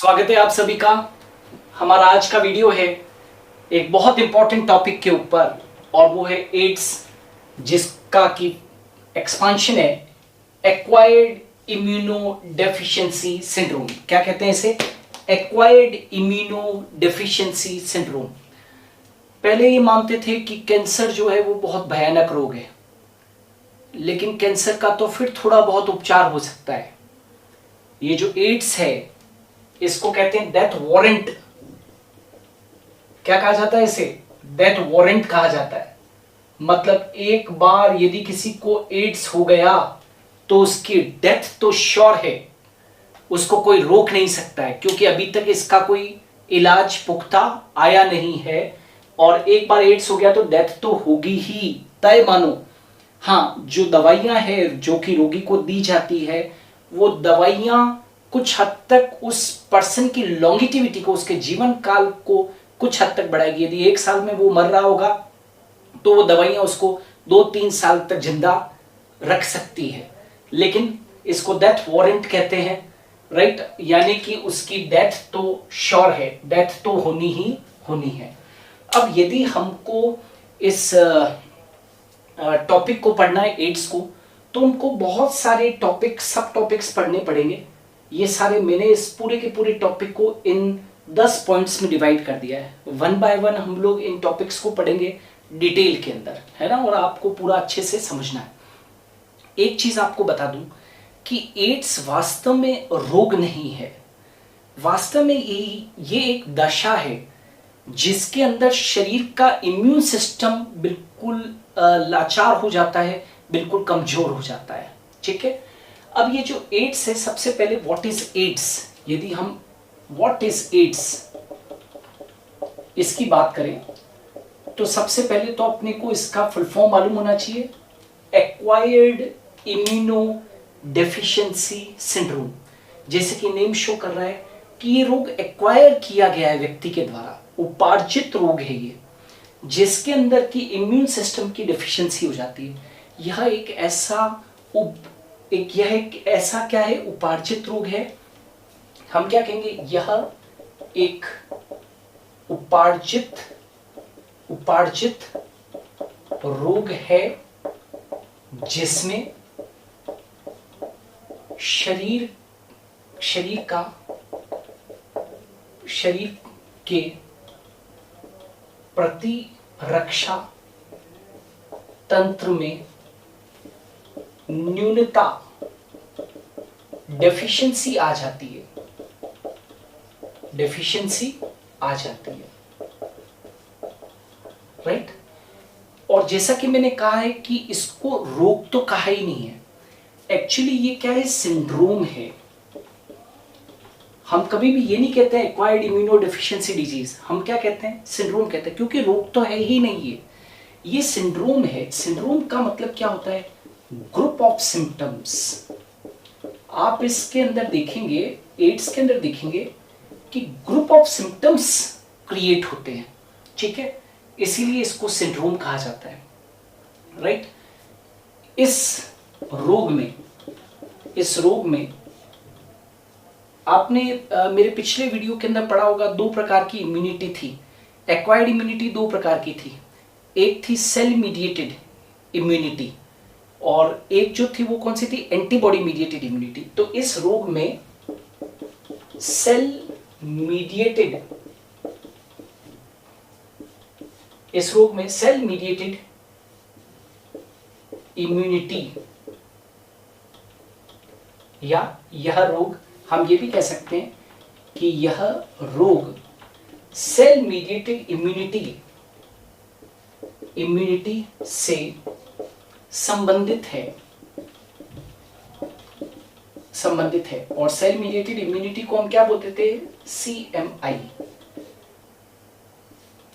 स्वागत है आप सभी का। हमारा आज का वीडियो है एक बहुत इंपॉर्टेंट टॉपिक के ऊपर और वो है एड्स, जिसका की एक्सपांशन है एक्वायर्ड इम्यूनो डेफिशिएंसी सिंड्रोम। क्या कहते हैं इसे? Acquired immuno deficiency syndrome. पहले ये मानते थे कि कैंसर जो है वो बहुत भयानक रोग है, लेकिन कैंसर का तो फिर थोड़ा बहुत उपचार हो सकता है। ये जो एड्स है इसको कहते हैं डेथ वारंट। क्या कहा जाता है इसे? डेथ वारंट कहा जाता है। मतलब एक बार यदि किसी को एड्स हो गया तो उसकी डेथ तो श्योर है, उसको कोई रोक नहीं सकता है, क्योंकि अभी तक इसका कोई इलाज पुख्ता आया नहीं है। और एक बार एड्स हो गया तो डेथ तो होगी ही, तय मानो। हाँ, जो दवाइयां हैं जो कि रोगी को दी जाती है, वो दवाइयां कुछ हद तक उस पर्सन की लॉन्गिटिविटी को, उसके जीवन काल को कुछ हद तक बढ़ाएगी। यदि 1 साल में वो मर रहा होगा तो वो दवाइयां उसको 2-3 साल तक जिंदा रख सकती है। लेकिन इसको डेथ वारंट कहते हैं, राइट? यानी कि उसकी डेथ तो श्योर है, डेथ तो होनी ही होनी है। अब यदि हमको इस टॉपिक को पढ़ना है, एड्स को, तो उनको बहुत सारे टॉपिक, सब टॉपिक्स पढ़ने पड़ेंगे। ये सारे मैंने इस पूरे के पूरे टॉपिक को इन 10 पॉइंट्स में डिवाइड कर दिया है। 1 बाय 1 हम लोग इन टॉपिक्स को पढ़ेंगे डिटेल के अंदर, है ना? और आपको पूरा अच्छे से समझना है। एक चीज आपको बता दूं कि एड्स वास्तव में रोग नहीं है। वास्तव में ये एक दशा है जिसके अंदर शरीर का इम्यून सिस्टम बिल्कुल लाचार हो जाता है, बिल्कुल कमजोर हो जाता है। ठीक है, अब ये जो एड्स है, सबसे पहले व्हाट इज एड्स? यदि हम व्हाट इज एड्स इसकी बात करें तो सबसे पहले तो अपने को इसका फुल फॉर्म मालूम होना चाहिए, एक्वायर्ड इम्यूनो डेफिशिएंसी सिंड्रोम। जैसे कि नेम शो कर रहा है कि ये रोग एक्वायर किया गया है व्यक्ति के द्वारा, उपार्जित रोग है ये, जिसके अंदर की इम्यून सिस्टम की डेफिशिएंसी हो जाती है। यह एक ऐसा क्या है? उपार्जित रोग है। हम क्या कहेंगे? यह एक उपार्जित रोग है जिसमें शरीर के प्रतिरक्षा तंत्र में न्यूनता, डेफिशिएंसी आ जाती है। राइट? और जैसा कि मैंने कहा है कि इसको रोग तो कहा ही नहीं है, एक्चुअली ये क्या है? सिंड्रोम है। हम कभी भी ये नहीं कहते हैं एक्वायर्ड इम्यूनो डेफिशिएंसी डिजीज, हम क्या कहते हैं? सिंड्रोम कहते हैं, क्योंकि रोग तो है ही नहीं है, ये सिंड्रोम है। सिंड्रोम का मतलब क्या होता है? Group of symptoms. आप इसके अंदर देखेंगे, एड्स के अंदर देखेंगे कि ग्रुप ऑफ सिम्टम्स क्रिएट होते हैं। ठीक है, इसीलिए इसको सिंड्रोम कहा जाता है। राइट? इस रोग में आपने मेरे पिछले वीडियो के अंदर पढ़ा होगा, 2 प्रकार की इम्यूनिटी थी। एक्वायर्ड इम्यूनिटी 2 प्रकार की थी, एक थी सेल मीडिएटेड इम्यूनिटी और एक जो थी वो कौन सी थी? Antibody mediated immunity. तो इस रोग में सेल मीडिएटेड इम्यूनिटी, या यह रोग, हम ये भी कह सकते हैं कि यह रोग सेल मीडिएटेड इम्यूनिटी से संबंधित है। और सेल मीडिएटेड इम्यूनिटी को हम क्या बोलते थे? CMI,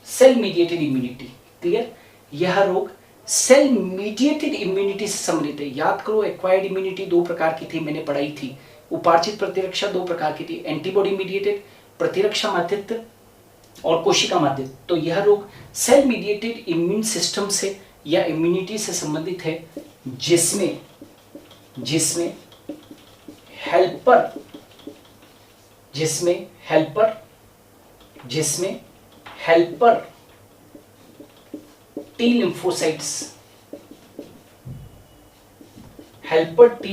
cell mediated immunity. Clear? यह रोग सेल मीडिएटेड इम्यूनिटी से संबंधित है। याद करो, एक्वायर्ड इम्यूनिटी 2 प्रकार की थी, मैंने पढ़ाई थी। उपार्जित प्रतिरक्षा 2 प्रकार की थी, एंटीबॉडी मीडिएटेड, प्रतिरक्षा माध्यस्थ और कोशिका माध्यस्थ। तो यह रोग सेल मीडिएटेड इम्यून सिस्टम से या इम्यूनिटी से संबंधित है, जिसमें जिसमें जिसमें हेल्पर जिसमें हेल्पर टी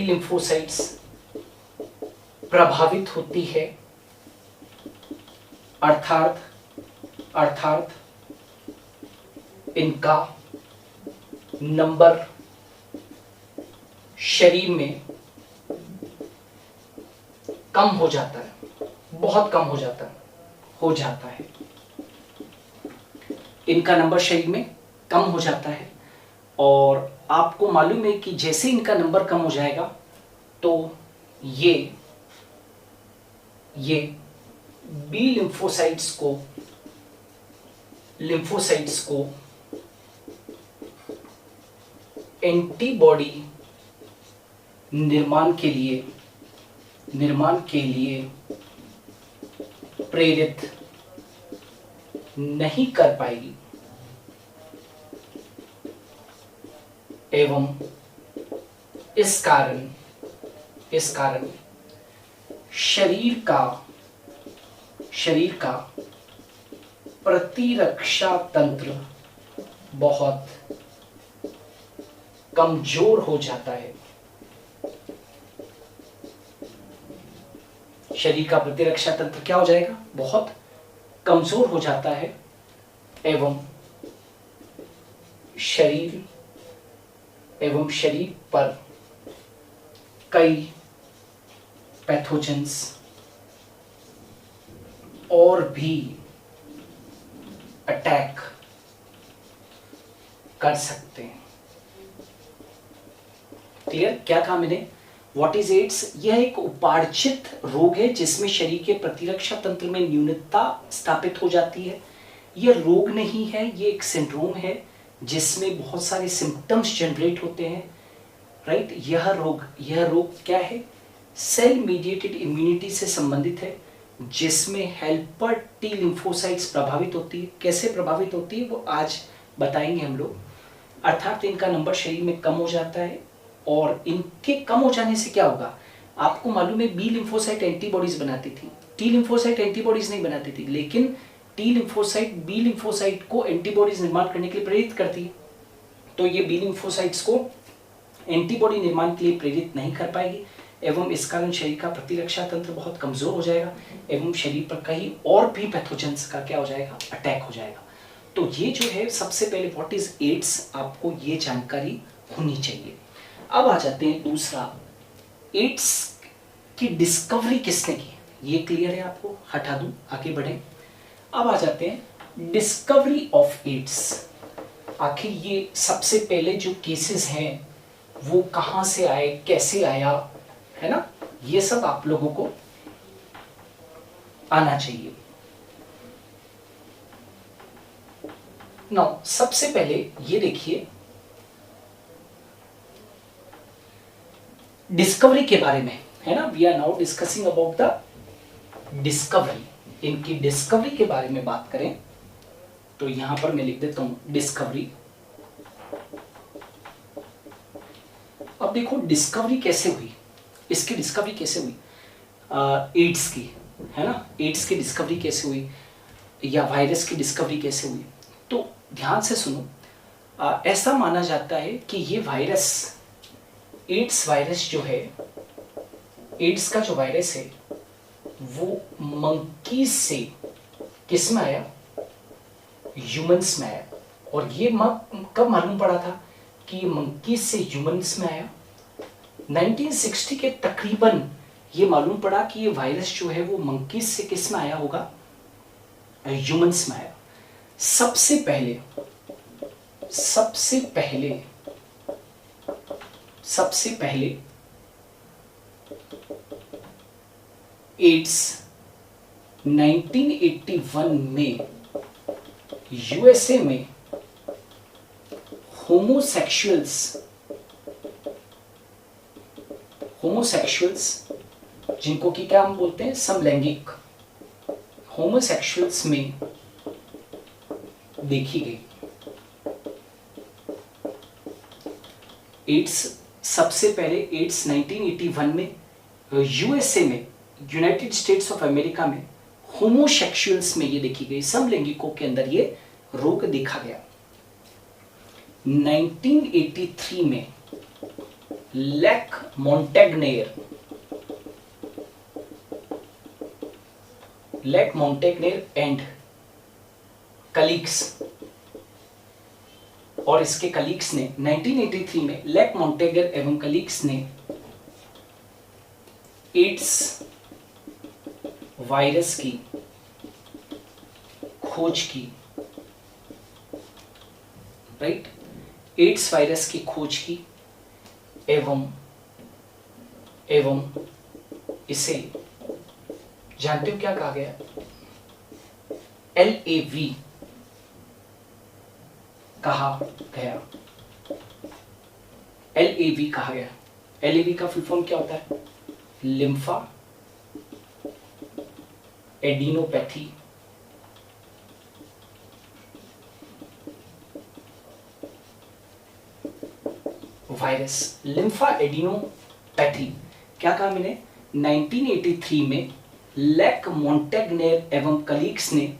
लिम्फोसाइट्स प्रभावित होती है, अर्थात इनका नंबर शरीर में कम हो जाता है, बहुत कम हो जाता है। इनका नंबर शरीर में कम हो जाता है और आपको मालूम है कि जैसे इनका नंबर कम हो जाएगा तो ये बी लिम्फोसाइट्स को एंटीबॉडी निर्माण के लिए प्रेरित नहीं कर पाएगी एवं इस कारण शरीर का प्रतिरक्षा तंत्र बहुत कमजोर हो जाता है। शरीर का प्रतिरक्षा तंत्र क्या हो जाएगा? बहुत कमजोर हो जाता है एवं शरीर पर कई पैथोजेंस और भी अटैक कर सकते हैं। क्लियर? क्या कहा मैंने? What is AIDS? यह एक उपार्जित रोग है जिसमें शरीर के प्रतिरक्षा तंत्र में न्यूनता स्थापित हो जाती है। यह रोग नहीं है, यह एक सिंड्रोम है जिसमें बहुत सारे सिम्टम्स जनरेट होते हैं, राइट? यह रोग क्या है? सेल मीडिएटेड इम्यूनिटी से संबंधित है जिसमें हेल्पर टी लिम्फोसाइट्स प्रभावित होती है। कैसे प्रभावित होती है वो आज बताएंगे हम लोग। अर्थात इनका नंबर शरीर में कम हो जाता है और इनके कम हो जाने से क्या होगा? आपको मालूम है बी लिम्फोसाइट एंटीबॉडीज बनाती थी, टी लिम्फोसाइट एंटीबॉडीज नहीं बनाती थी, लेकिन टी लिम्फोसाइट बी लिम्फोसाइट को एंटीबॉडीज निर्माण करने के लिए प्रेरित करती है। तो ये बी लिम्फोसाइट्स को एंटीबॉडी निर्माण के लिए प्रेरित नहीं कर पाएगी एवं इस कारण शरीर का प्रतिरक्षा तंत्र बहुत कमजोर हो जाएगा एवं शरीर पर कहीं और भी पैथोजेंस का क्या हो जाएगा? अटैक हो जाएगा। तो ये जो है सबसे पहले व्हाट इज एड्स, आपको ये जानकारी होनी चाहिए। अब आ जाते हैं दूसरा, एड्स की डिस्कवरी किसने की? ये क्लियर है आपको? हटा दूं, आगे बढ़े। अब आ जाते हैं डिस्कवरी ऑफ एड्स। आखिर ये सबसे पहले जो केसेस हैं वो कहां से आए, कैसे आया, है ना? ये सब आप लोगों को आना चाहिए। नाउ सबसे पहले ये देखिए डिस्कवरी के बारे में, है ना? We are now discussing about the discovery. इनकी डिस्कवरी के बारे में बात करें तो यहां पर मैं लिख देता हूं डिस्कवरी। अब देखो डिस्कवरी कैसे हुई, इसकी डिस्कवरी कैसे हुई? एड्स की, है ना? एड्स की डिस्कवरी कैसे हुई या वायरस की डिस्कवरी कैसे हुई? तो ध्यान से सुनो। ऐसा माना जाता है कि ये वायरस, एड्स वायरस जो है, एड्स का जो वायरस है वो मंकीज से किस में आया? ह्यूमंस में आया। और ये कब मालूम पड़ा था कि ये मंकीज से ह्यूमंस में आया? 1960 के तकरीबन ये मालूम पड़ा कि ये वायरस जो है वो मंकीज से किस में आया होगा? ह्यूमंस में आया। सबसे पहले एड्स 1981 में यूएसए में होमोसेक्सुअल्स जिनको कि क्या हम बोलते हैं? समलैंगिक। होमोसेक्सुअल्स में देखी गई एड्स। सबसे पहले एड्स 1981 में यूएसए में यूनाइटेड स्टेट्स ऑफ अमेरिका में होमोसेक्सुअल्स में ये देखी गई, समलैंगिकों के अंदर ये रोग देखा गया। 1983 में लेक मॉन्टेगनेर एंड कलीग्स और इसके कलीग्स ने 1983 में लेक मॉन्टेगनेर एवं कलीग्स ने एड्स वायरस की खोज की, राइट, एड्स वायरस की खोज की एवं इसे जानते हो क्या कहा गया? LAV कहा गया। LAV कहा गया। LAV का फुल फॉर्म क्या होता है? लिम्फा एडिनोपैथी वायरस। लिम्फा एडिनोपैथी क्या कहा मैंने? 1983 में लेक मॉन्टेगनेर एवं कलीग्स ने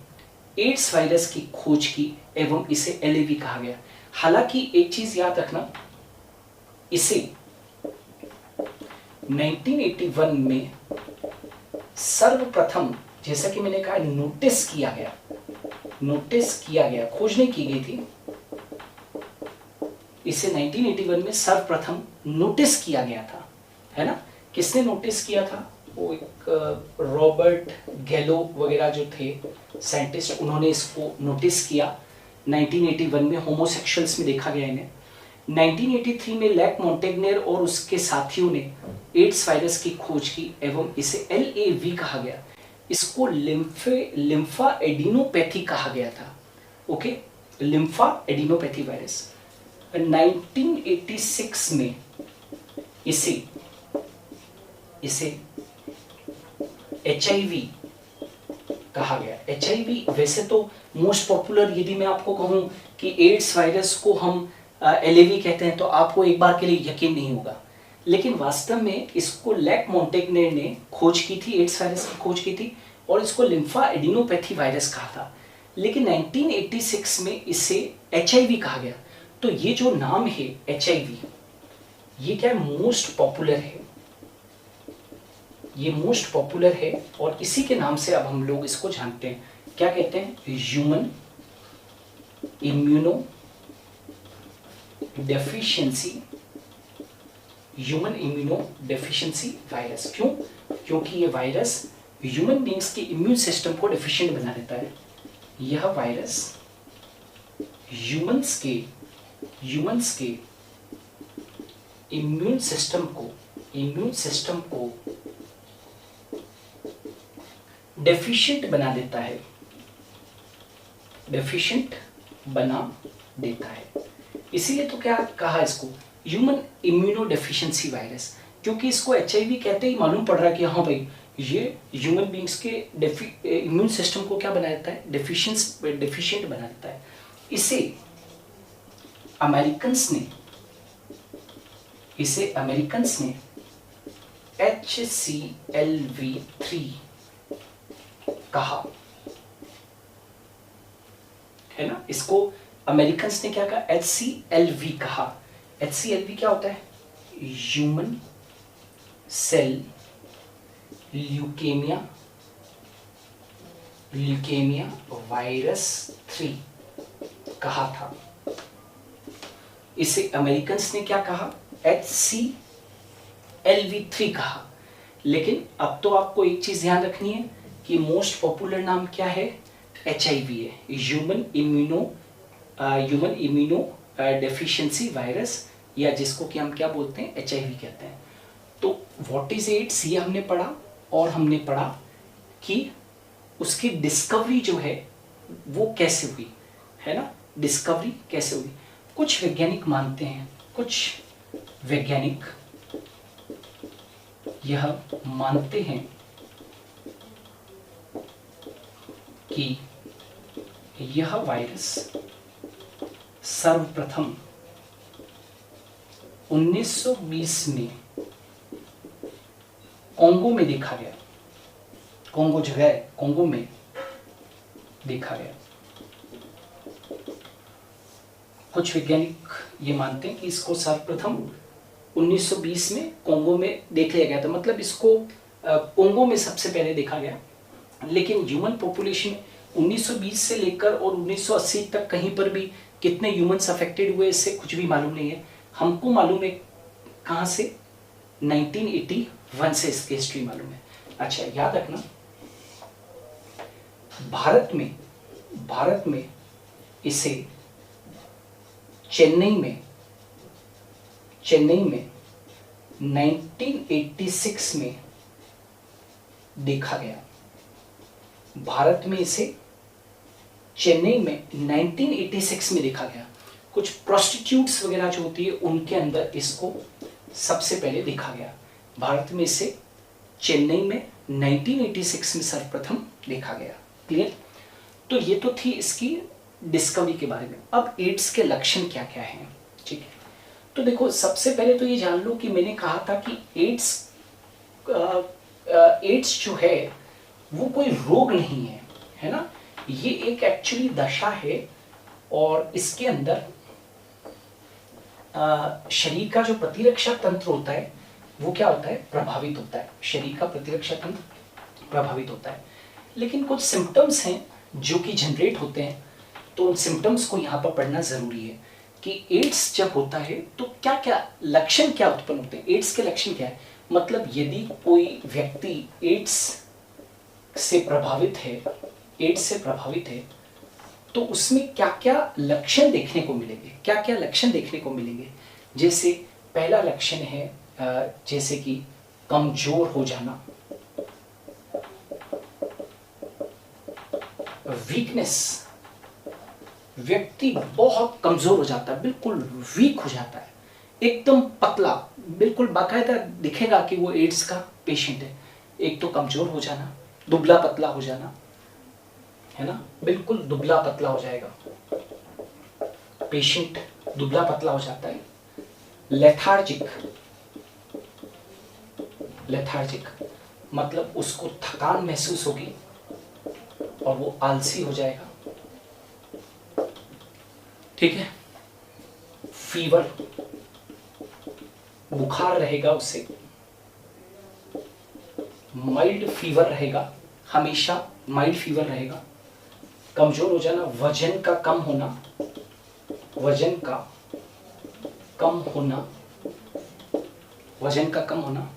एड्स वायरस की खोज की एवं इसे LAV कहा गया। हालांकि एक चीज याद रखना, इसे 1981 में सर्वप्रथम, जैसा कि मैंने कहा, नोटिस किया गया, खोज नहीं की गई थी, इसे 1981 में सर्वप्रथम नोटिस किया गया था, है ना। किसने नोटिस किया था? वो एक रॉबर्ट गैलो वगैरह जो थे साइंटिस्ट, उन्होंने इसको नोटिस किया 1981 में। होमोसेक्सुअल्स में देखा गया इन्हें। 1983 में लेक मॉन्टेगनेर और उसके साथियों ने एड्स वायरस की खोज की एवं इसे LAV कहा गया। इसको लिम्फा एडिनोपैथी कहा गया था। Okay, लिम्फा adenopathy virus. 1986 में इसे HIV कहा गया। HIV वैसे तो मोस्ट पॉपुलर, यदि मैं आपको कहूं कि एड्स वायरस को हम LAV कहते हैं तो आपको एक बार के लिए यकीन नहीं होगा, लेकिन वास्तव में इसको लेक मॉन्टेगनेर ने खोज की थी, एड्स वायरस की खोज की थी और इसको लिम्फा एडिनोपैथी वायरस कहा था। लेकिन 1986 में इसे HIV कहा गया। तो ये जो नाम है HIV, ये क्या है? मोस्ट पॉपुलर है, ये मोस्ट पॉपुलर है और इसी के नाम से अब हम लोग इसको जानते हैं। क्या कहते हैं? Human immuno deficiency virus. क्यों? क्योंकि ये वायरस ह्यूमन बींग्स के इम्यून सिस्टम को डेफिशिएंट बना देता है। यह वायरस ह्यूमंस के इम्यून सिस्टम को डेफिशिएंट बना देता है, इसीलिए तो क्या कहा इसको? Human immuno deficiency virus. क्योंकि इसको HIV कहते ही मालूम पड़ रहा है कि हाँ भाई, ये ह्यूमन बींग्स के इम्यून सिस्टम को क्या बना देता है? डेफिशिएंट बना देता है। इसे अमेरिकन्स ने HCLV3 कहा, है ना। इसको अमेरिकन्स ने क्या कहा? HCLV कहा। HCLV क्या होता है? ह्यूमन सेल ल्यूकेमिया वायरस 3 कहा था। इसे अमेरिकन्स ने क्या कहा? HCLV3 कहा। लेकिन अब तो आपको एक चीज ध्यान रखनी है कि मोस्ट पॉपुलर नाम क्या है? HIV है, ह्यूमन इम्यूनो डेफिशिएंसी वायरस, या जिसको कि हम क्या बोलते हैं? HIV कहते हैं। तो व्हाट इज एड्स, ये हमने पढ़ा, और हमने पढ़ा कि उसकी डिस्कवरी जो है वो कैसे हुई, है ना। डिस्कवरी कैसे हुई? कुछ वैज्ञानिक मानते हैं, कुछ वैज्ञानिक यह मानते हैं कि यह वायरस सर्वप्रथम 1920 में कॉन्गो में देखा गया। कॉन्गो जगह है, कॉन्गो में देखा गया। कुछ वैज्ञानिक ये मानते हैं कि इसको सर्वप्रथम 1920 में कॉन्गो में देख लिया गया था, मतलब इसको कॉन्गो में सबसे पहले देखा गया। लेकिन ह्यूमन पॉपुलेशन 1920 से लेकर और 1980 तक कहीं पर भी कितने ह्यूमंस अफेक्टेड हुए इससे कुछ भी मालूम नहीं है। हमको मालूम है कहाँ से, 1981 से इसकी हिस्ट्री मालूम है। अच्छा याद रखना, भारत में इसे चेन्नई में 1986 में देखा गया। भारत में इसे चेन्नई में 1986 में देखा गया। कुछ प्रोस्टिट्यूट्स वगैरह जो होती है उनके अंदर इसको सबसे पहले देखा गया। भारत में इसे चेन्नई में 1986 में सर्वप्रथम देखा गया। क्लियर? तो ये तो थी इसकी डिस्कवरी के बारे में। अब एड्स के लक्षण क्या क्या हैं, ठीक है? तो देखो, सबसे पहले तो ये जान लो कि मैंने कहा था कि एड्स जो है वो कोई रोग नहीं है, है ना? ये एक एक्चुअली दशा है और इसके अंदर शरीर का जो प्रतिरक्षा तंत्र होता है वो क्या होता है, प्रभावित होता है। शरीर का प्रतिरक्षा तंत्र प्रभावित होता है। लेकिन कुछ सिम्टम्स हैं जो कि जनरेट होते हैं, तो उन सिम्टम्स को यहाँ पर पढ़ना जरूरी है कि एड्स जब होता है तो क्या क्या लक्षण क्या उत्पन्न होते हैं। एड्स के लक्षण क्या है, मतलब यदि कोई व्यक्ति एड्स से प्रभावित है तो उसमें क्या क्या लक्षण देखने को मिलेंगे, क्या क्या लक्षण देखने को मिलेंगे। जैसे पहला लक्षण है जैसे कि कमजोर हो जाना, वीकनेस, व्यक्ति बहुत कमजोर हो जाता है, बिल्कुल वीक हो जाता है, एकदम पतला, बिल्कुल बाकायदा दिखेगा कि वो एड्स का पेशेंट है। एक तो कमजोर हो जाना, दुबला पतला हो जाना, है ना, बिल्कुल दुबला पतला हो जाएगा पेशेंट, दुबला पतला हो जाता है। लेथार्जिक मतलब उसको थकान महसूस होगी और वो आलसी हो जाएगा, ठीक है। फीवर, बुखार रहेगा उसे, माइल्ड फीवर रहेगा, हमेशा माइल्ड फीवर रहेगा। कमजोर हो जाना, वजन का कम होना,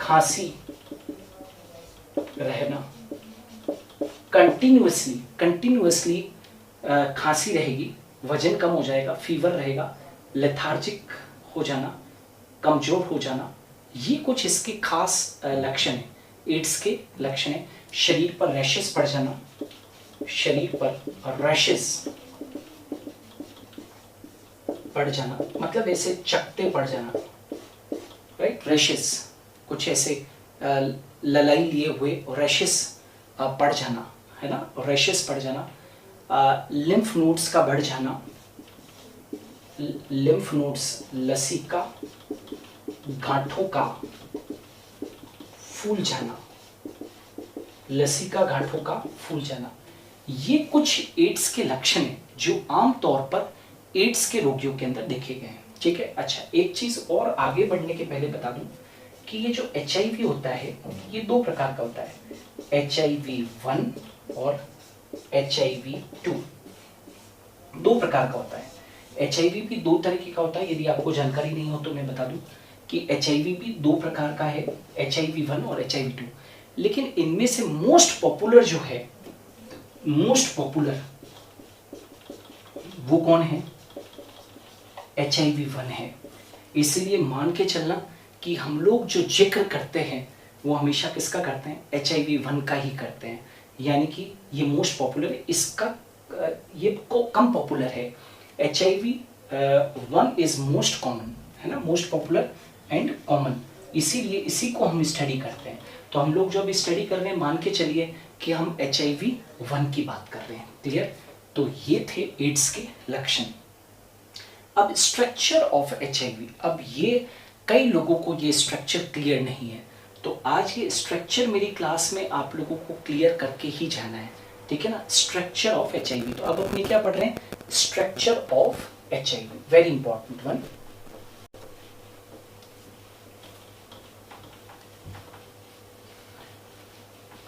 खांसी रहना, कंटिन्यूअसली खांसी रहेगी, वजन कम हो जाएगा, फीवर रहेगा, लेथार्जिक हो जाना, कमजोर हो जाना। ये कुछ इसके खास लक्षण हैं, एड्स के लक्षण हैं। शरीर पर रैशेस पड़ जाना, मतलब ऐसे चकते पड़ जाना, राइट। रैशेस, कुछ ऐसे ललाई लिए हुए रैशेस पड़ जाना, है ना, रैशेस पड़ जाना। लिम्फ नोड्स का बढ़ जाना, लिम्फ नोड्स, लसिका गांठों का फूल जाना, ये कुछ एड्स के लक्षण हैं जो आमतौर पर एड्स के रोगियों के अंदर देखे गए हैं, ठीक है। अच्छा, एक चीज और आगे बढ़ने के पहले बता दूं कि ये जो HIV होता है ये दो प्रकार का होता है, HIV-1 और HIV-2, दो प्रकार का होता है। HIV भी दो तरीके का होता है, यदि आपको जानकारी नहीं हो तो मैं बता दूं कि HIV भी दो प्रकार का है, HIV-1 और HIV-2। लेकिन इनमें से मोस्ट पॉपुलर जो है, वो कौन है, HIV-1 है। इसलिए मान के चलना कि हम लोग जो जिक्र करते हैं वो हमेशा किसका करते हैं, HIV-1 का ही करते हैं, यानी कि ये मोस्ट पॉपुलर है, इसका ये को कम पॉपुलर है। HIV-1 इज मोस्ट कॉमन, है ना, मोस्ट पॉपुलर एंड कॉमन, इसीलिए इसी को हम स्टडी करते हैं। तो हम लोग जब स्टडी कर रहे हैं मान के चलिए कि हम HIV-1 की बात कर रहे हैं, क्लियर। तो ये थे एड्स के लक्षण। अब स्ट्रक्चर ऑफ HIV, अब ये कई लोगों को ये स्ट्रक्चर क्लियर नहीं है, तो आज ये स्ट्रक्चर मेरी क्लास में आप लोगों को क्लियर करके ही जाना है, ठीक है ना। स्ट्रक्चर ऑफ HIV, तो अब अपने क्या पढ़ रहे हैं, structure of HIV, very important one.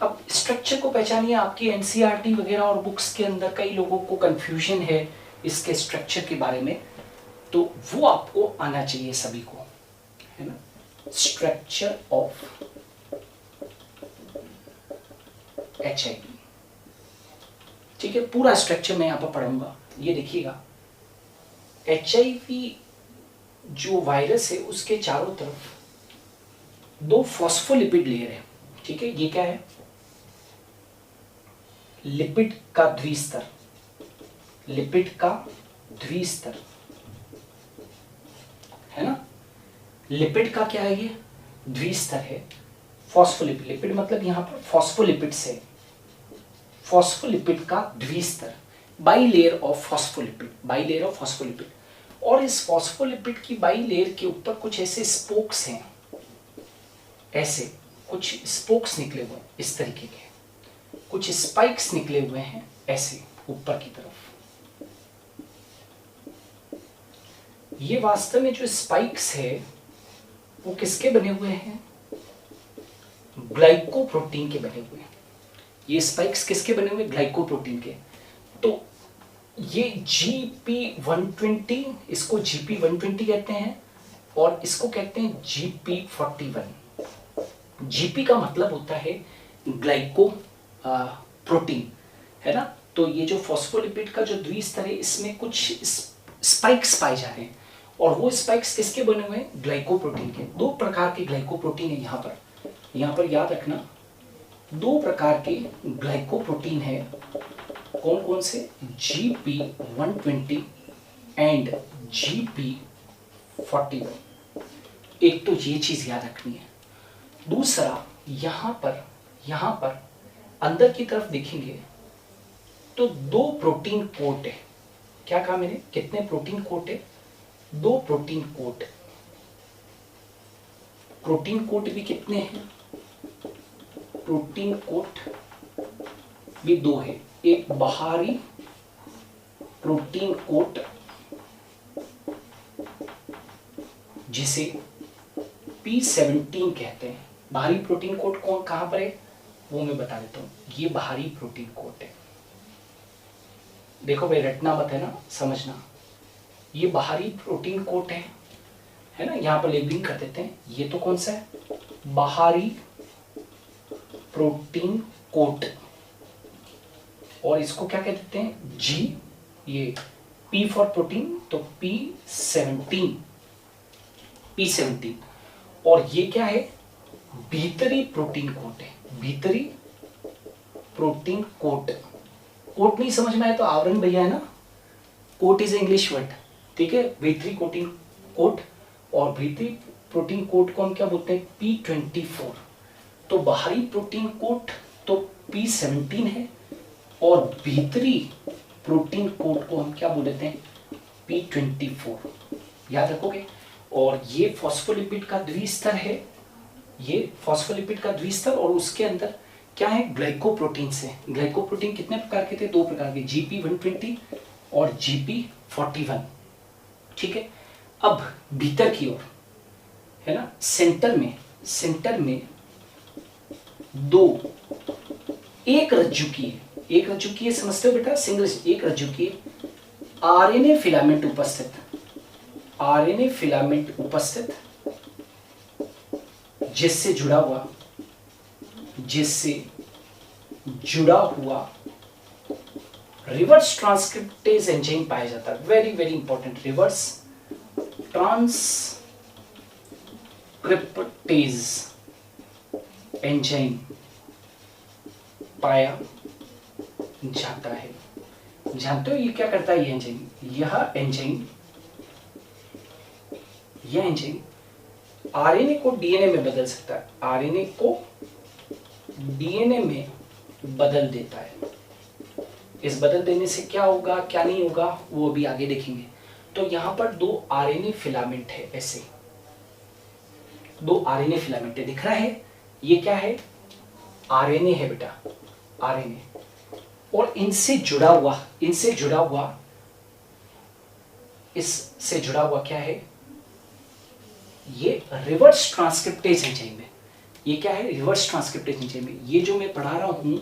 अब स्ट्रक्चर को पहचानिए, आपकी एनसीईआरटी वगैरह और बुक्स के अंदर कई लोगों को कंफ्यूजन है इसके स्ट्रक्चर के बारे में, तो वो आपको आना चाहिए सभी को, है ना। स्ट्रक्चर ऑफ HIV, ठीक है, पूरा स्ट्रक्चर मैं यहां पर पढ़ूंगा। ये देखिएगा, HIV जो वायरस है उसके चारों तरफ 2 फॉस्फोलिपिड लेयर है, ठीक है। ये क्या है, लिपिड का द्विस्तर, लिपिड का द्विस्तर, है ना। लिपिड का क्या है, ये द्विस्तर है। फॉस्फोलिपिड, लिपिड मतलब यहां पर फॉस्फोलिपिड से, फॉस्फोलिपिड का द्विस्तर, bilayer of phospholipid, bilayer of phospholipid. और इस फॉस्फोलिपिड की बाई लेयर के ऊपर कुछ ऐसे स्पोक्स हैं, ऐसे कुछ स्पोक्स निकले हुए हैं, इस तरीके के कुछ स्पाइक्स निकले हुए हैं ऐसे ऊपर की तरफ। ये वास्तव में जो स्पाइक्स है वो किसके बने हुए हैं, ग्लाइकोप्रोटीन के बने हुए हैं। ये स्पाइक्स किसके बने हुए, ग्लाइकोप्रोटीन के। तो ये GP120, इसको GP120 कहते हैं और इसको कहते हैं GP41। GP का मतलब होता है ग्लाइको प्रोटीन, है ना। तो ये जो फॉस्फोलिपिड का जो द्विस्तर है इसमें कुछ स्पाइक्स पाए जा रहे हैं और वो स्पाइक्स किसके बने हुए हैं, ग्लाइकोप्रोटीन के। 2 प्रकार के ग्लाइकोप्रोटीन है यहाँ पर याद रखना, 2 प्रकार के ग्लाइकोप्रोटीन है। कौन कौन से, GP120 एंड GP41। एक तो ये चीज याद रखनी है। दूसरा, यहाँ पर अंदर की तरफ देखेंगे तो 2 प्रोटीन कोट है। क्या कहा मैंने, कितने प्रोटीन कोट है, 2 प्रोटीन कोट। प्रोटीन कोट भी कितने हैं, प्रोटीन कोट भी 2 है। एक बाहरी प्रोटीन कोट जिसे P17 कहते हैं। बाहरी प्रोटीन कोट कौन कहां पर है वो मैं बता देता हूं, ये बाहरी प्रोटीन कोट है। देखो भाई, रटना मत, है ना, समझना। ये बाहरी प्रोटीन कोट है ना, यहां पर लेबलिंग कर देते हैं। ये तो कौन सा है, बाहरी प्रोटीन कोट, और इसको क्या कह देते हैं, G। ये P फॉर प्रोटीन, तो P17। और ये क्या है, भीतरी प्रोटीन कोट है, भीतरी प्रोटीन कोट। कोट नहीं समझना है तो आवरण भैया, है ना, कोट इज इंग्लिश वर्ड, ठीक है। भीतरी प्रोटीन कोट, और भीतरी प्रोटीन कोट को हम क्या बोलते हैं, P24। तो बाहरी प्रोटीन कोट तो P17 है और भीतरी प्रोटीन कोट को हम क्या बोल देते हैं, P24। याद रखोगे। और ये फॉस्फोलिपिड का द्विस्तर है, ये फॉस्फोलिपिड का द्विस्तर, और उसके अंदर क्या है, ग्लाइकोप्रोटीन से। ग्लाइकोप्रोटीन कितने प्रकार के थे, 2 प्रकार के, GP120 और GP41, ठीक है। अब भीतर की ओर, है ना, सेंटर में 2, एक रज्जु की है, समझते हो बेटा, सिंगल एक रज्जु की आरएनए फिलामेंट उपस्थित, जिससे जुड़ा हुआ रिवर्स ट्रांसक्रिप्टेज एंजाइम पाया जाता है। Very very important, reverse transcriptase enzyme पाया जाता है। जानते हो ये क्या करता है, ये एंजाइम आरएनए को डीएनए में बदल सकता है, आरएनए को डीएनए में बदल देता है। इस बदल देने से क्या होगा क्या नहीं होगा वो अभी आगे देखेंगे। तो यहां पर 2 आरएनए फिलामेंट है, ऐसे 2 आरएनए फिलामेंट है, दिख रहा है। ये क्या है, आरएनए है बेटा, आरएनए। और इससे जुड़ा हुआ क्या है, ये रिवर्स ट्रांसक्रिप्टेज एंजाइम है। ये क्या है, रिवर्स ट्रांसक्रिप्टेज एंजाइम है। ये जो मैं पढ़ा रहा हूं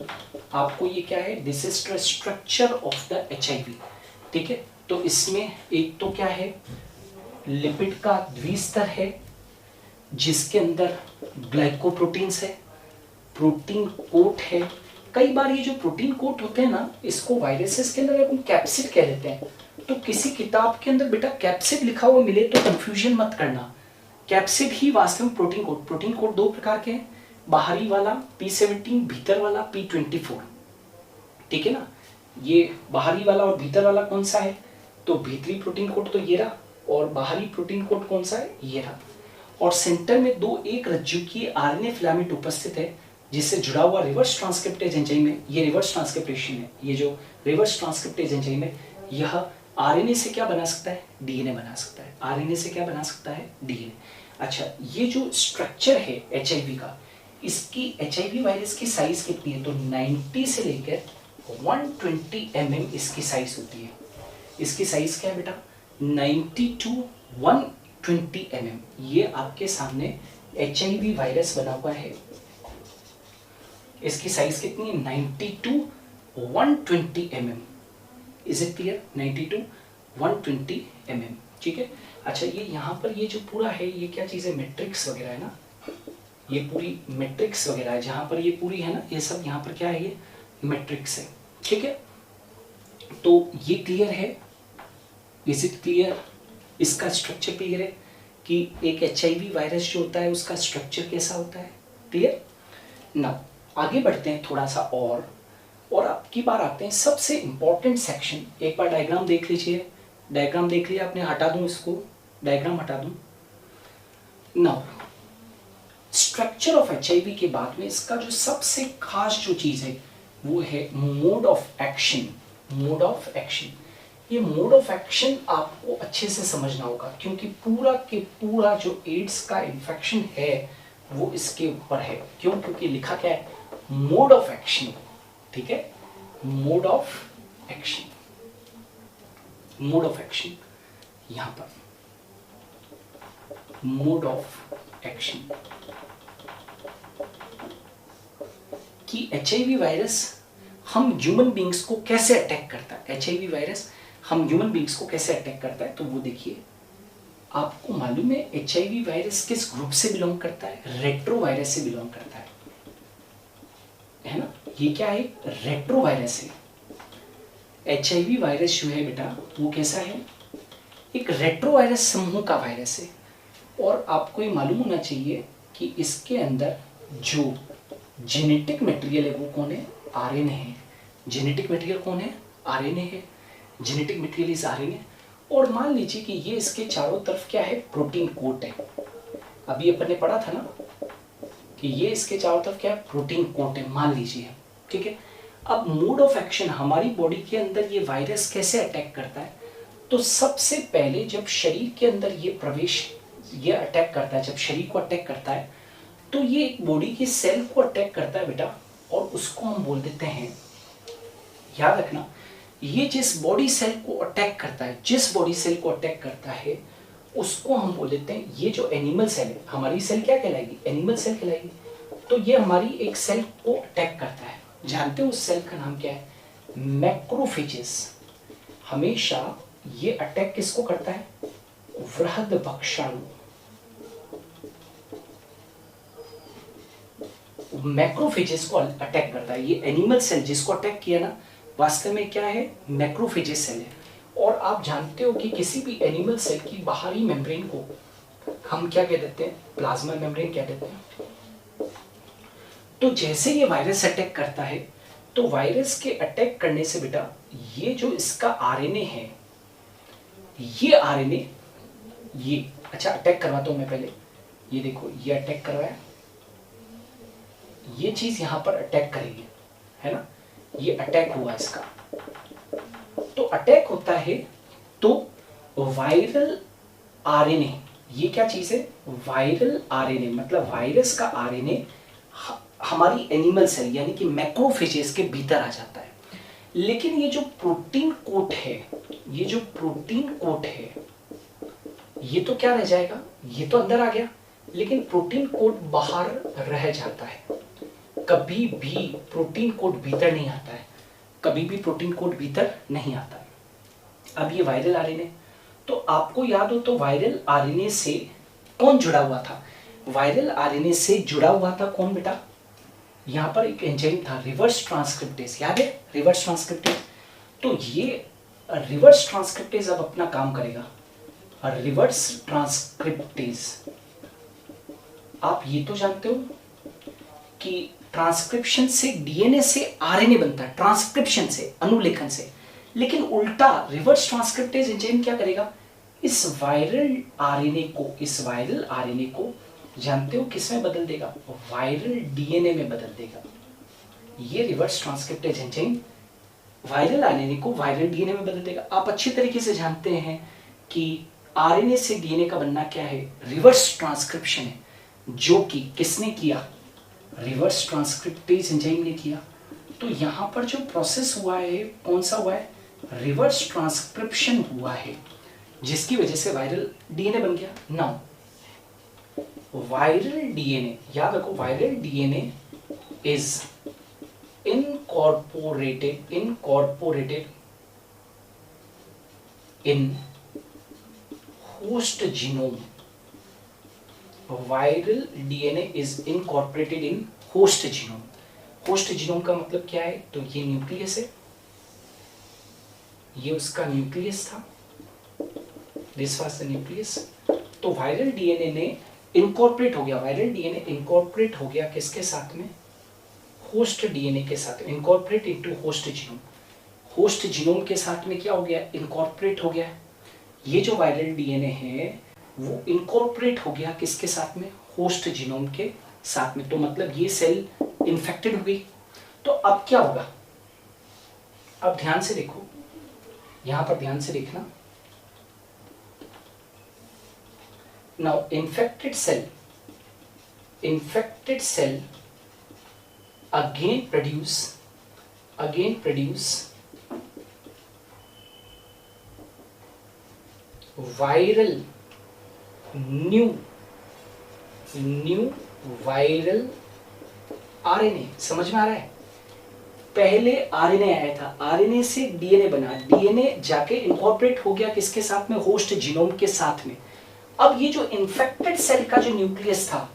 आपको, ये क्या है, this is the structure of the HIV. ठीक है, तो इसमें एक तो क्या है, लिपिड का द्विस्तर है जिसके अंदर ग्लाइकोप्रोटीन्स है, प्रोटीन कोट है। कई बार ये जो प्रोटीन कोट होते हैं ना, इसको वायरसेस के अंदर अपन कैप्सिड कह देते हैं। तो किसी किताब के अंदर बेटा कैप्सिड लिखा हुआ मिले तो कंफ्यूजन मत करना, कैप्सिड ही वास्तव में प्रोटीन कोट। प्रोटीन कोट दो प्रकार के हैं, बाहरी वाला P17, भीतर वाला P24। ठीक है ना, ये बाहरी वाला और भीतर वाला कौन सा है, तो भीतरी प्रोटीन कोट तो ये रहा, और बाहरी प्रोटीन कोट कौन सा है, ये रहा। और सेंटर में दो एक रज्जु की आरएनए फिलामेंट उपस्थित है जिससे जुड़ा हुआ रिवर्स ट्रांसक्रिप्टेज एंजाइम है। ये रिवर्स ट्रांसक्रिप्टेशन है, ये जो रिवर्स ट्रांसक्रिप्टेज एंजाइम है, यह आरएनए से क्या बना सकता है, डीएनए बना सकता है। आरएनए से क्या बना सकता है, डीएनए। अच्छा, ये जो स्ट्रक्चर है एचआईवी का, इसकी एचआईवी वायरस की साइज कितनी है, तो 90 से लेकर 120 mm इसकी साइज होती है। इसकी साइज क्या है बेटा, 90 to 120 mm। ये आपके सामने एचआईवी वायरस बना हुआ है, इसकी साइज कितनी है, 90 to 120 mm। Is it clear, 90 to 120 mm। ठीक है। अच्छा, ये यहाँ पर ये जो पूरा है, ये क्या चीज़ है, मैट्रिक्स वगैरह है ना, ये पूरी मैट्रिक्स वगैरह है, जहाँ पर ये पूरी है ना, ये सब यहाँ पर क्या है, ये मैट्रिक्स है। ठीक है, तो ये क्लियर है, इज इट क्लियर, इसका स्ट्रक्चर क्लियर है कि एक एचआईवी वायरस जो होता है उसका स्ट्रक्चर कैसा होता है, क्लियर ना। आगे बढ़ते हैं थोड़ा सा और अब की बार आते हैं सबसे इंपॉर्टेंट सेक्शन। एक बार डायग्राम देख लीजिए, डायग्राम देख लिया आपने, हटा दूं इसको, डायग्राम हटा दूं। नाउ स्ट्रक्चर ऑफ एचआईवी के बाद में इसका जो सबसे खास जो चीज है वो है mode of action. Mode of action, ये मोड ऑफ एक्शन आपको अच्छे से समझना होगा क्योंकि पूरा के पूरा जो एड्स का इन्फेक्शन है वो इसके ऊपर है। क्यों, क्योंकि लिखा क्या है, मोड ऑफ एक्शन। ठीक है, mode of action, mode of action, यहां पर मोड ऑफ एक्शन कि एचआईवी वायरस हम ह्यूमन बींग्स को कैसे अटैक करता है। एचआईवी वायरस हम ह्यूमन बींग्स को कैसे अटैक करता है, तो वो देखिए, आपको मालूम है एचआईवी वायरस किस ग्रुप से बिलोंग करता है, रेट्रो वायरस से बिलोंग करता है ना। ये क्या है, रेट्रो वायरस है। एचआईवी वायरस जो है बेटा वो कैसा है, एक रेट्रो वायरस समूह का वायरस है। और आपको ये मालूम होना चाहिए कि इसके अंदर जो जेनेटिक मटेरियल है वो कौन है, आरएनए है। जेनेटिक मटेरियल कौन है, आरएनए है। Genetic material is RNA. और मान लीजिए कि ये इसके चारों तरफ क्या है, प्रोटीन कोट है। अभी अपन ने पढ़ा था ना कि ये इसके चारों तरफ क्या है, प्रोटीन कोट है, मान लीजिए। ठीक है, अब मोड ऑफ एक्शन, हमारी बॉडी के अंदर ये वायरस कैसे अटैक करता है, तो सबसे पहले जब शरीर के अंदर ये अटैक करता है, जब शरीर को अटैक करता है तो ये एक बॉडी की सेल को अटैक करता है बेटा, और उसको हम बोल देते हैं, याद रखना, ये जिस बॉडी सेल को अटैक करता है, जिस बॉडी सेल को अटैक करता है उसको हम बोल देते हैं, ये जो एनिमल सेल है, हमारी सेल क्या कहलाएगी, एनिमल सेल कहलाएगी। तो ये हमारी एक सेल को अटैक करता है, जानते हो उस सेल का नाम क्या है, मैक्रोफेजेस। हमेशा ये अटैक किसको करता है, बृहदभक्षाणु। मैक्रोफेजेस को अटैक करता है। ये एनिमल सेल जिसको अटैक किया ना, वास्तव में क्या है, मैक्रोफेजेस सेल है। और आप जानते हो कि किसी भी एनिमल सेल की बाहरी मेम्ब्रेन को हम क्या कह देते हैं, प्लाज्मा मेम्ब्रेन कह देते हैं। तो जैसे ये वायरस अटैक करता है, तो वायरस के अटैक करने से बेटा ये जो इसका आरएनए है, ये आरएनए, ये अच्छा अटैक करवाता हूं मैं पहले, ये देखो ये अटैक करवाया, ये चीज यहां पर अटैक करेगी, है ना, ये अटैक हुआ इसका। तो अटैक होता है तो वायरल आरएनए, ये क्या चीज है, वायरल आरएनए, मतलब वायरस का आरएनए हमारी एनिमल सेल यानी कि मैक्रोफेजेस के भीतर आ जाता है। लेकिन ये जो प्रोटीन कोट है, ये जो प्रोटीन कोट है, ये तो क्या रह जाएगा, ये तो अंदर आ गया, लेकिन प्रोटीन कोट बाहर रह जाता है। कभी भी प्रोटीन कोट भीतर नहीं आता है, कभी भी प्रोटीन कोट भीतर नहीं आता है। अब ये वायरल आरएनए, तो आपको याद हो तो वायरल आरएनए से कौन जुड़ा हुआ था? वायरल आरएनए से जुड़ा हुआ था कौन बेटा? यहाँ पर एक एंजाइम था रिवर्स ट्रांसक्रिप्टेज, याद है रिवर्स ट्रांसक्रिप्टेज? तो ये रिवर्स ट्रांसक्रिप्टेज अब अपना काम करेगा। रिवर्स ट्रांसक्रिप्टेज, आप ये तो जानते हो कि ट्रांसक्रिप्शन से डीएनए से आरएनए बनता है, ट्रांसक्रिप्शन से, अनुलेखन से। लेकिन उल्टा रिवर्स ट्रांसक्रिप्टेज एंजाइम क्या करेगा? इस वायरल आरएनए को जानते हो किस में बदल देगा? वायरल डीएनए में बदल देगा। ये reverse transcriptase enzyme viral RNA को वायरल डीएनए में बदल देगा। आप अच्छी तरीके से जानते हैं कि आरएनए से डीएनए का बनना क्या है? रिवर्स ट्रांसक्रिप्शन है, जो कि किसने किया? रिवर्स ट्रांसक्रिप्टेज एंजाइम ने किया। तो यहां पर जो प्रोसेस हुआ है कौन सा हुआ है? रिवर्स ट्रांसक्रिप्शन हुआ है, जिसकी वजह से वायरल डीएनए बन गया। नाउ वायरल डीएनए, याद रखो, viral DNA is incorporated in host genome. Viral DNA is incorporated in host genome. Host genome का मतलब क्या है? तो ये न्यूक्लियस है, ये उसका न्यूक्लियस था, दिस वाज द न्यूक्लियस। तो वायरल डीएनए ने इनकॉर्पोरेट हो गया, वायरल डीएनए इनकॉर्पोरेट हो गया किसके साथ में? होस्ट डीएनए के साथ, incorporate into host genome. Host genome के साथ में क्या हो गया? इनकॉर्पोरेट हो गया। ये जो वायरल डीएनए है वो इनकॉर्पोरेट हो गया किसके साथ में? होस्ट जीनोम के साथ में। तो मतलब ये सेल इन्फेक्टेड हो गई। तो अब क्या होगा? अब ध्यान से देखो, यहां पर ध्यान से देखना। Now infected cell again produce viral new viral RNA. समझ में आ रहा है? पहले आरएनए आया था, आरएनए से डीएनए बना, डीएनए जाके इनकॉर्पोरेट हो गया किसके साथ में? होस्ट जीनोम के साथ में। अब ये जो इन्फेक्टेड सेल का जो न्यूक्लियस था,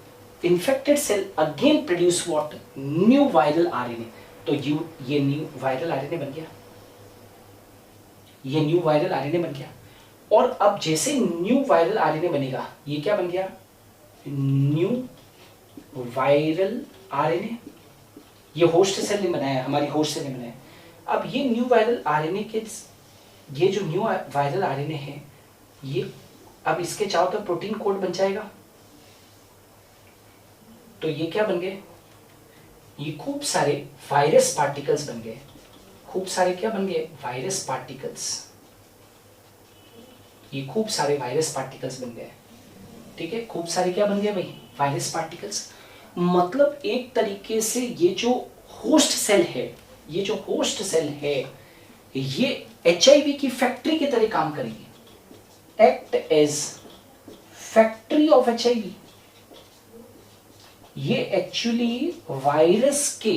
infected cell again produce what? New viral RNA। तो ये न्यू वायरल आरएनए बन गया, ये न्यू वायरल आरएनए बन गया। और अब जैसे न्यू वायरल आरएनए बनेगा, ये क्या बन गया? New viral RNA. ये होस्ट सेल ने बनाया, हमारी होस्ट सेल ने बनाया। अब ये न्यू वायरल आरएनए के, ये जो न्यू वायरल आरएनए है, ये अब इसके चारों तरफ प्रोटीन कोड बन जाएगा। तो ये क्या बन गए? ये खूब सारे वायरस पार्टिकल्स बन गए। खूब सारे क्या बन गए? Virus particles. ये खूब सारे वायरस पार्टिकल्स बन गए। ठीक है, खूब सारे क्या बन गए भाई? Virus particles. मतलब एक तरीके से ये जो होस्ट सेल है, ये जो होस्ट सेल है, ये एचआईवी की फैक्ट्री की तरह काम करेगी, act as factory of HIV. ये एक्चुअली वायरस के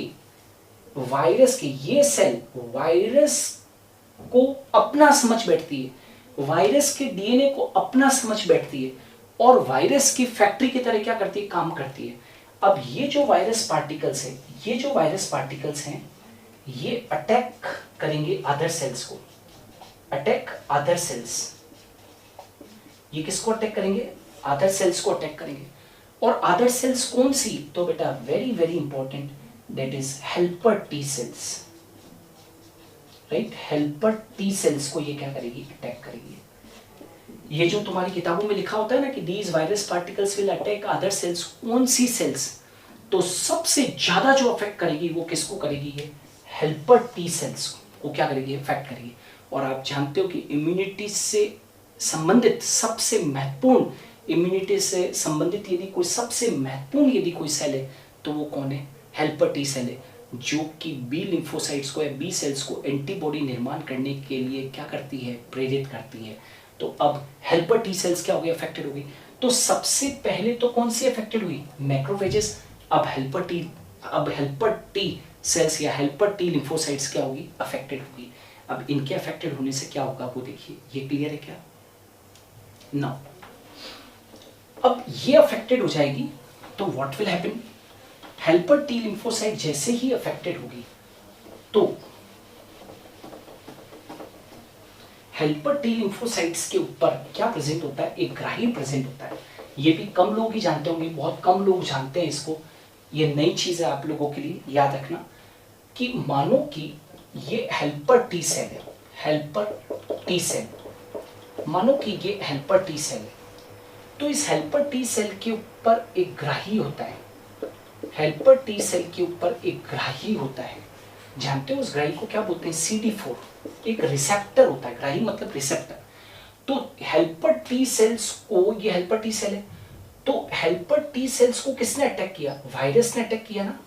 ये सेल वायरस को अपना समझ बैठती है, वायरस के डीएनए को अपना समझ बैठती है और वायरस की फैक्ट्री की तरह क्या करती है? काम करती है। अब ये जो वायरस पार्टिकल्स हैं, ये अटैक करेंगे अदर सेल्स को, अटैक अदर सेल्स। ये किसको अटैक करेंगे? अदर सेल्स को अटैक करेंगे। और अदर सेल्स कौन सी? तो बेटा very very important, that is helper T cells, right? Helper T cells को ये क्या करेगी? अटैक करेगी। ये जो तुम्हारी किताबों में लिखा होता है ना कि these virus particles will attack other sales, कौन सी सेल्स? तो सबसे ज्यादा जो अफेक्ट करेगी वो किसको करेगी? ये हेल्पर टी सेल्स को क्या करेगी? अफेक्ट करेगी। और आप जानते हो कि इम्यूनिटी से संबंधित सबसे महत्वपूर्ण, इम्यूनिटी से संबंधित यदि कोई सबसे महत्वपूर्ण यदि कोई सेल है तो वो कौन है? हेल्पर टी सेल है, जो कि बी लिम्फोसाइट्स को या बी सेल्स को एंटीबॉडी निर्माण करने के लिए क्या करती है? प्रेरित करती है। तो अब हेल्पर टी सेल्स क्या हो गई? अफेक्टेड हो गई। तो सबसे पहले तो कौन सी अफेक्टेड हुई? मैक्रोफेजेस। अब हेल्पर टी सेल्स या हेल्पर टी लिम्फोसाइट्स क्या होगी? अफेक्टेड होगी। अब इनके अफेक्टेड होने से क्या होगा वो देखिए, ये क्लियर है क्या? ना, अब ये अफेक्टेड हो जाएगी तो what will happen? Helper T lymphocyte जैसे ही अफेक्टेड होगी तो हेल्पर टी लिम्फोसाइट्स के ऊपर क्या प्रेजेंट होता है? एक ग्राही प्रेजेंट होता है। ये भी कम लोग ही जानते होंगे, बहुत कम लोग जानते हैं इसको। ये नई चीज है आप लोगों के लिए, याद रखना कि मानो कि ये हेल्पर टी सेल है, हेल्पर टी सेल, मानो कि ये हेल्पर टी सेल है, तो इस हेल्पर टी सेल के ऊपर एक ग्राही होता है। हेल्पर टी सेल के ऊपर एक ग्राही होता है, जानते हो उस ग्राही को क्या बोलते हैं? CD4। एक रिसेप्टर होता है, ग्राही मतलब रिसेप्टर। तो हेल्पर टी सेल्स को, ये हेल्पर टी सेल है, तो हेल्पर टी सेल्स को किसने अटैक किया? वायरस ने अटैक किया ना,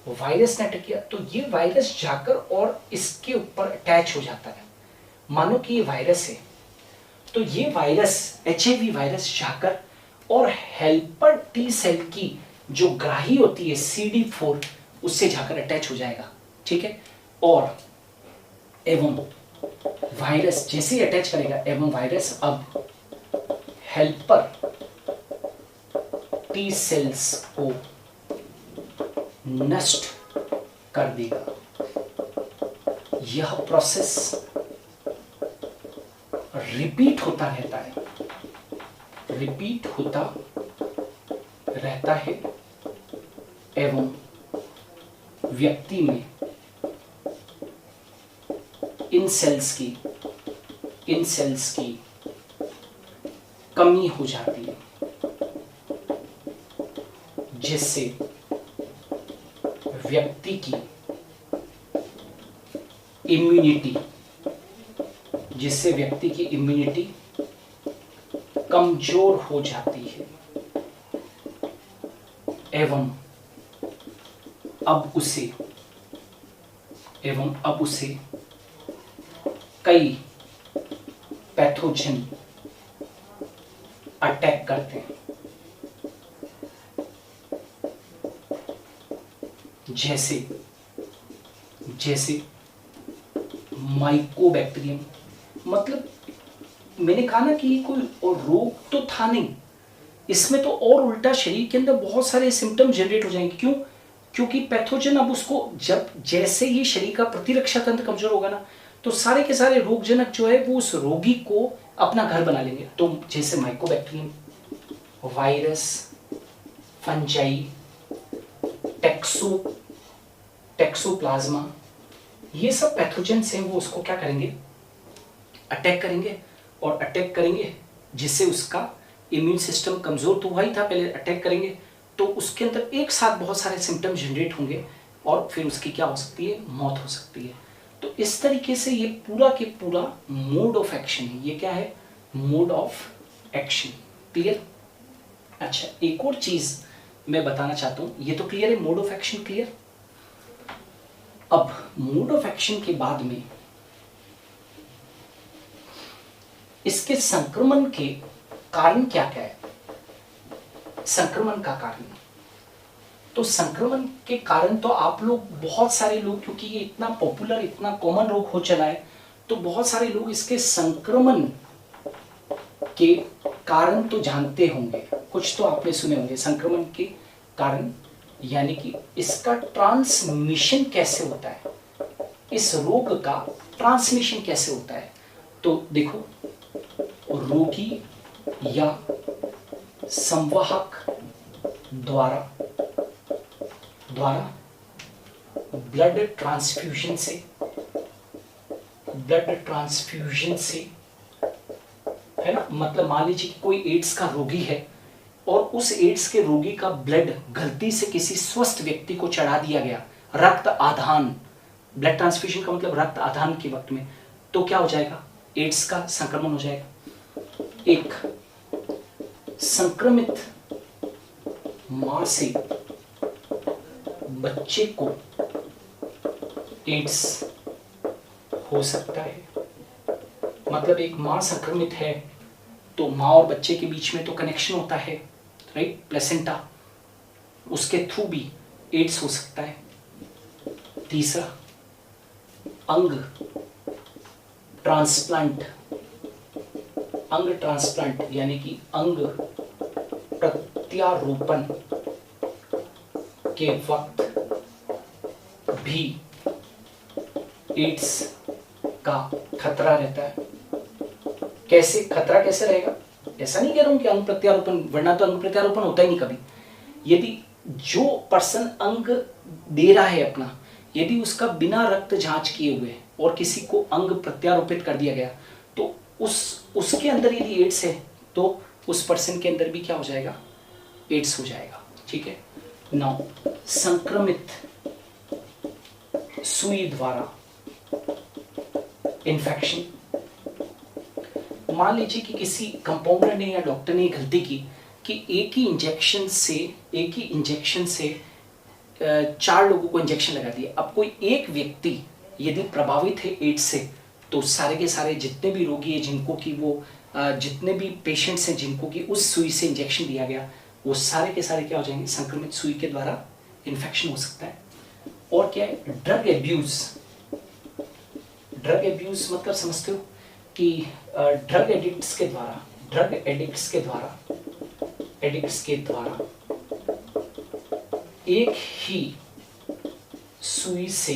वायरस ने अटैक किया। तो ये वायरस जाकर और इसके ऊपर अटैच हो जाता है। मानो कि ये वायरस है, तो ये वायरस HIV वायरस जाकर और हेल्पर टी सेल की जो ग्राही होती है CD4 उससे जाकर अटैच हो जाएगा, ठीक है। और एवं वायरस जैसे ही अटैच करेगा एवं वायरस अब हेल्पर टी सेल्स को नष्ट कर देगा। यह प्रोसेस रिपीट होता रहता है, रिपीट होता रहता है एवं व्यक्ति में इन सेल्स की कमी हो जाती है, जिससे व्यक्ति की इम्यूनिटी कमजोर हो जाती है एवं अब उसे कई पैथोजन अटैक करते हैं, जैसे माइकोबैक्टीरियम। मतलब मैंने कहा ना कि ये कोई और रोग तो था नहीं, इसमें तो और उल्टा शरीर के अंदर बहुत सारे सिम्टम जनरेट हो जाएंगे। क्यों? क्योंकि पैथोजन अब उसको जैसे ही शरीर का प्रतिरक्षा तंत्र कमजोर होगा ना, तो सारे के सारे रोगजनक जो है वो उस रोगी को अपना घर बना लेंगे। तो जैसे माइकोबैक्टीरियम, वायरस, फंजाई, टैक्सोप्लाज्मा, ये सब पैथोजेंस हैं, वो उसको क्या करेंगे? अटैक करेंगे, जिससे उसका इम्यून सिस्टम कमजोर तो हुआ ही था, पहले अटैक करेंगे तो उसके अंदर एक साथ बहुत सारे सिम्टम जनरेट होंगे और फिर उसकी क्या हो सकती है? मौत हो सकती है। तो इस तरीके से ये पूरा के पूरा मोड ऑफ एक्शन है। ये क्या है? Mode of action. क्लियर? अच्छा, एक और चीज मैं बताना चाहता हूं, ये तो क्लियर है, मोड ऑफ एक्शन क्लियर। अब मोड ऑफ एक्शन के बाद में इसके संक्रमण के कारण क्या क्या है? संक्रमण का कारण, तो संक्रमण के कारण तो आप लोग, बहुत सारे लोग, क्योंकि ये इतना पॉपुलर, इतना कॉमन रोग हो चला है, तो बहुत सारे लोग इसके संक्रमण के कारण तो जानते होंगे, कुछ तो आपने सुने होंगे। संक्रमण के कारण यानी कि इसका ट्रांसमिशन कैसे होता है, इस रोग का ट्रांसमिशन कैसे होता है। तो देखो, रोगी या संवाहक द्वारा ब्लड ट्रांसफ्यूजन से, है ना, मतलब मान लीजिए कि कोई एड्स का रोगी है और उस एड्स के रोगी का ब्लड गलती से किसी स्वस्थ व्यक्ति को चढ़ा दिया गया, रक्त आधान, ब्लड ट्रांसफ्यूजन का मतलब रक्त आधान के वक्त में, तो क्या हो जाएगा? एड्स का संक्रमण हो जाएगा। एक संक्रमित मां से बच्चे को एड्स हो सकता है। मतलब एक माँ संक्रमित है तो माँ और बच्चे के बीच में तो कनेक्शन होता है, राइट, प्लेसेंटा, उसके थ्रू भी एड्स हो सकता है। तीसरा, अंग ट्रांसप्लांट, अंग ट्रांसप्लांट यानी कि अंग प्रत्यारोपण के वक्त भी एड्स का खतरा रहता है। कैसे खतरा कैसे रहेगा? ऐसा नहीं कह रहा हूं कि अंग प्रत्यारोपण, वरना तो अंग प्रत्यारोपण होता ही नहीं कभी। यदि जो पर्सन अंग दे रहा है अपना, यदि उसका बिना रक्त जांच किए हुए और किसी को अंग प्रत्यारोपित कर दिया गया तो उसके अंदर यदि एड्स है तो उस पर्सन के अंदर भी क्या हो जाएगा? एड्स हो जाएगा। ठीक है। नाउ, संक्रमित सुई द्वारा इन्फेक्शन। मान लीजिए कि किसी कंपाउंडर ने या डॉक्टर ने गलती की कि एक ही इंजेक्शन से 4 लोगों को इंजेक्शन लगा दिया। अब कोई एक व्यक्ति यदि प्रभावित है एड्स से तो सारे के सारे जितने भी रोगी है जिनको कि वो जितने भी पेशेंट्स हैं जिनको कि उस सुई से इंजेक्शन दिया गया वो सारे के सारे क्या हो जाएंगे? संक्रमित सुई के द्वारा इन्फेक्शन हो सकता है। और क्या है? Drug abuse. ड्रग एब्यूज मतलब समझते हो कि ड्रग एडिक्ट्स के द्वारा एक ही सुई से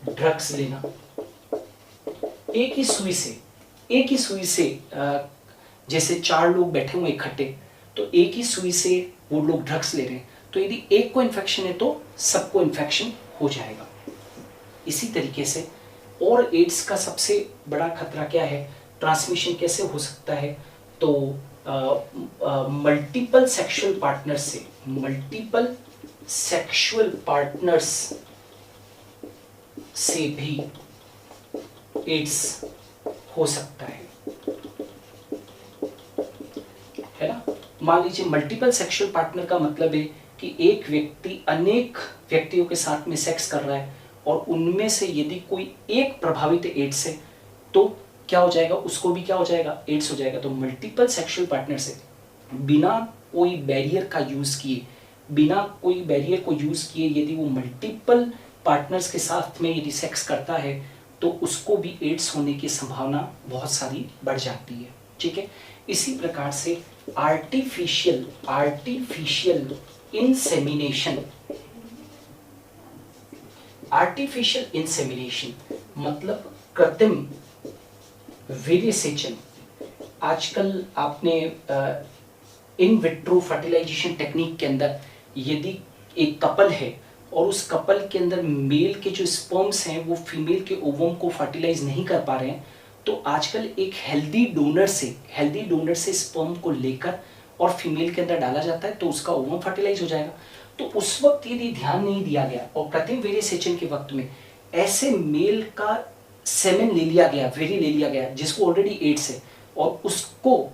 ड्रग्स लेना, एक ही सुई से जैसे 4 लोग बैठे हुए इकट्ठे तो एक ही सुई से वो लोग ड्रग्स ले रहे हैं, तो यदि एक को इन्फेक्शन है तो सबको इन्फेक्शन हो जाएगा। इसी तरीके से और एड्स का सबसे बड़ा खतरा क्या है? ट्रांसमिशन कैसे हो सकता है? तो मल्टीपल सेक्सुअल पार्टनर्स से भी एड्स हो सकता है ना। मान लीजिए मल्टीपल सेक्सुअल पार्टनर का मतलब है कि एक व्यक्ति अनेक व्यक्तियों के साथ में सेक्स कर रहा है और उनमें से यदि कोई एक प्रभावित एड्स से तो क्या हो जाएगा? उसको भी क्या हो जाएगा? एड्स हो जाएगा। तो मल्टीपल सेक्सुअल पार्टनर से बिना कोई बैरियर को यूज किए यदि वो मल्टीपल पार्टनर्स के साथ में यदि सेक्स करता है तो उसको भी एड्स होने की संभावना बहुत सारी बढ़ जाती है। ठीक है। इसी प्रकार से आर्टिफिशियल इंसेमिनेशन मतलब कृत्रिम वीर्यसेचन। आजकल आपने इन विट्रो फर्टिलाइजेशन टेक्निक के अंदर यदि एक कपल है और उस कपल के अंदर मेल के जो स्पर्म्स हैं वो फीमेल के ओवम को फर्टिलाइज नहीं कर पा रहे हैं तो आजकल एक हेल्दी डोनर से स्पर्म को लेकर और फीमेल के अंदर डाला जाता है तो उसका ओवम फर्टिलाइज हो जाएगा। तो उस वक्त यदि ध्यान नहीं दिया गया और कृत्रिम वीर्यसेचन के वक्त में ऐसे मेल का सेमेन ले लिया गया जिसको ऑलरेडी एड्स है और उसको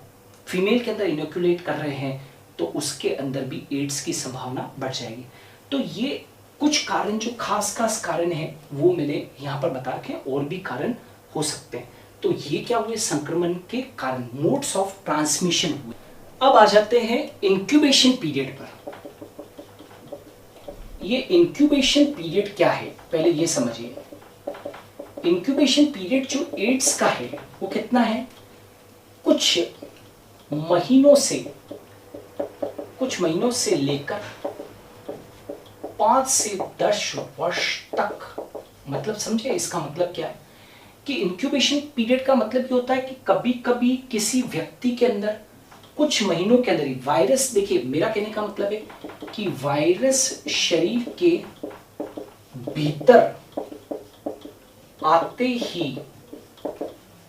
फीमेल के अंदर इनोकुलेट कर रहे हैं तो उसके अंदर भी एड्स की संभावना बढ़ जाएगी। तो ये कुछ कारण जो खास कारण है वो मैंने यहाँ पर बता के और भी कारण हो सकते हैं। तो ये क्या हुए? संक्रमण के कारण, मोड्स ऑफ ट्रांसमिशन हुए। अब आ जाते हैं इंक्यूबेशन पीरियड पर। ये इंक्यूबेशन पीरियड क्या है पहले ये समझिए। इंक्यूबेशन पीरियड जो एड्स का है वो कितना है? कुछ महीनों से लेकर 5 से 10 वर्ष तक। मतलब समझे इसका मतलब क्या है कि इंक्यूबेशन पीरियड का मतलब ये होता है कि कभी कभी किसी व्यक्ति के अंदर कुछ महीनों के अंदर ही वायरस, देखिए मेरा कहने का मतलब है कि वायरस शरीर के भीतर आते ही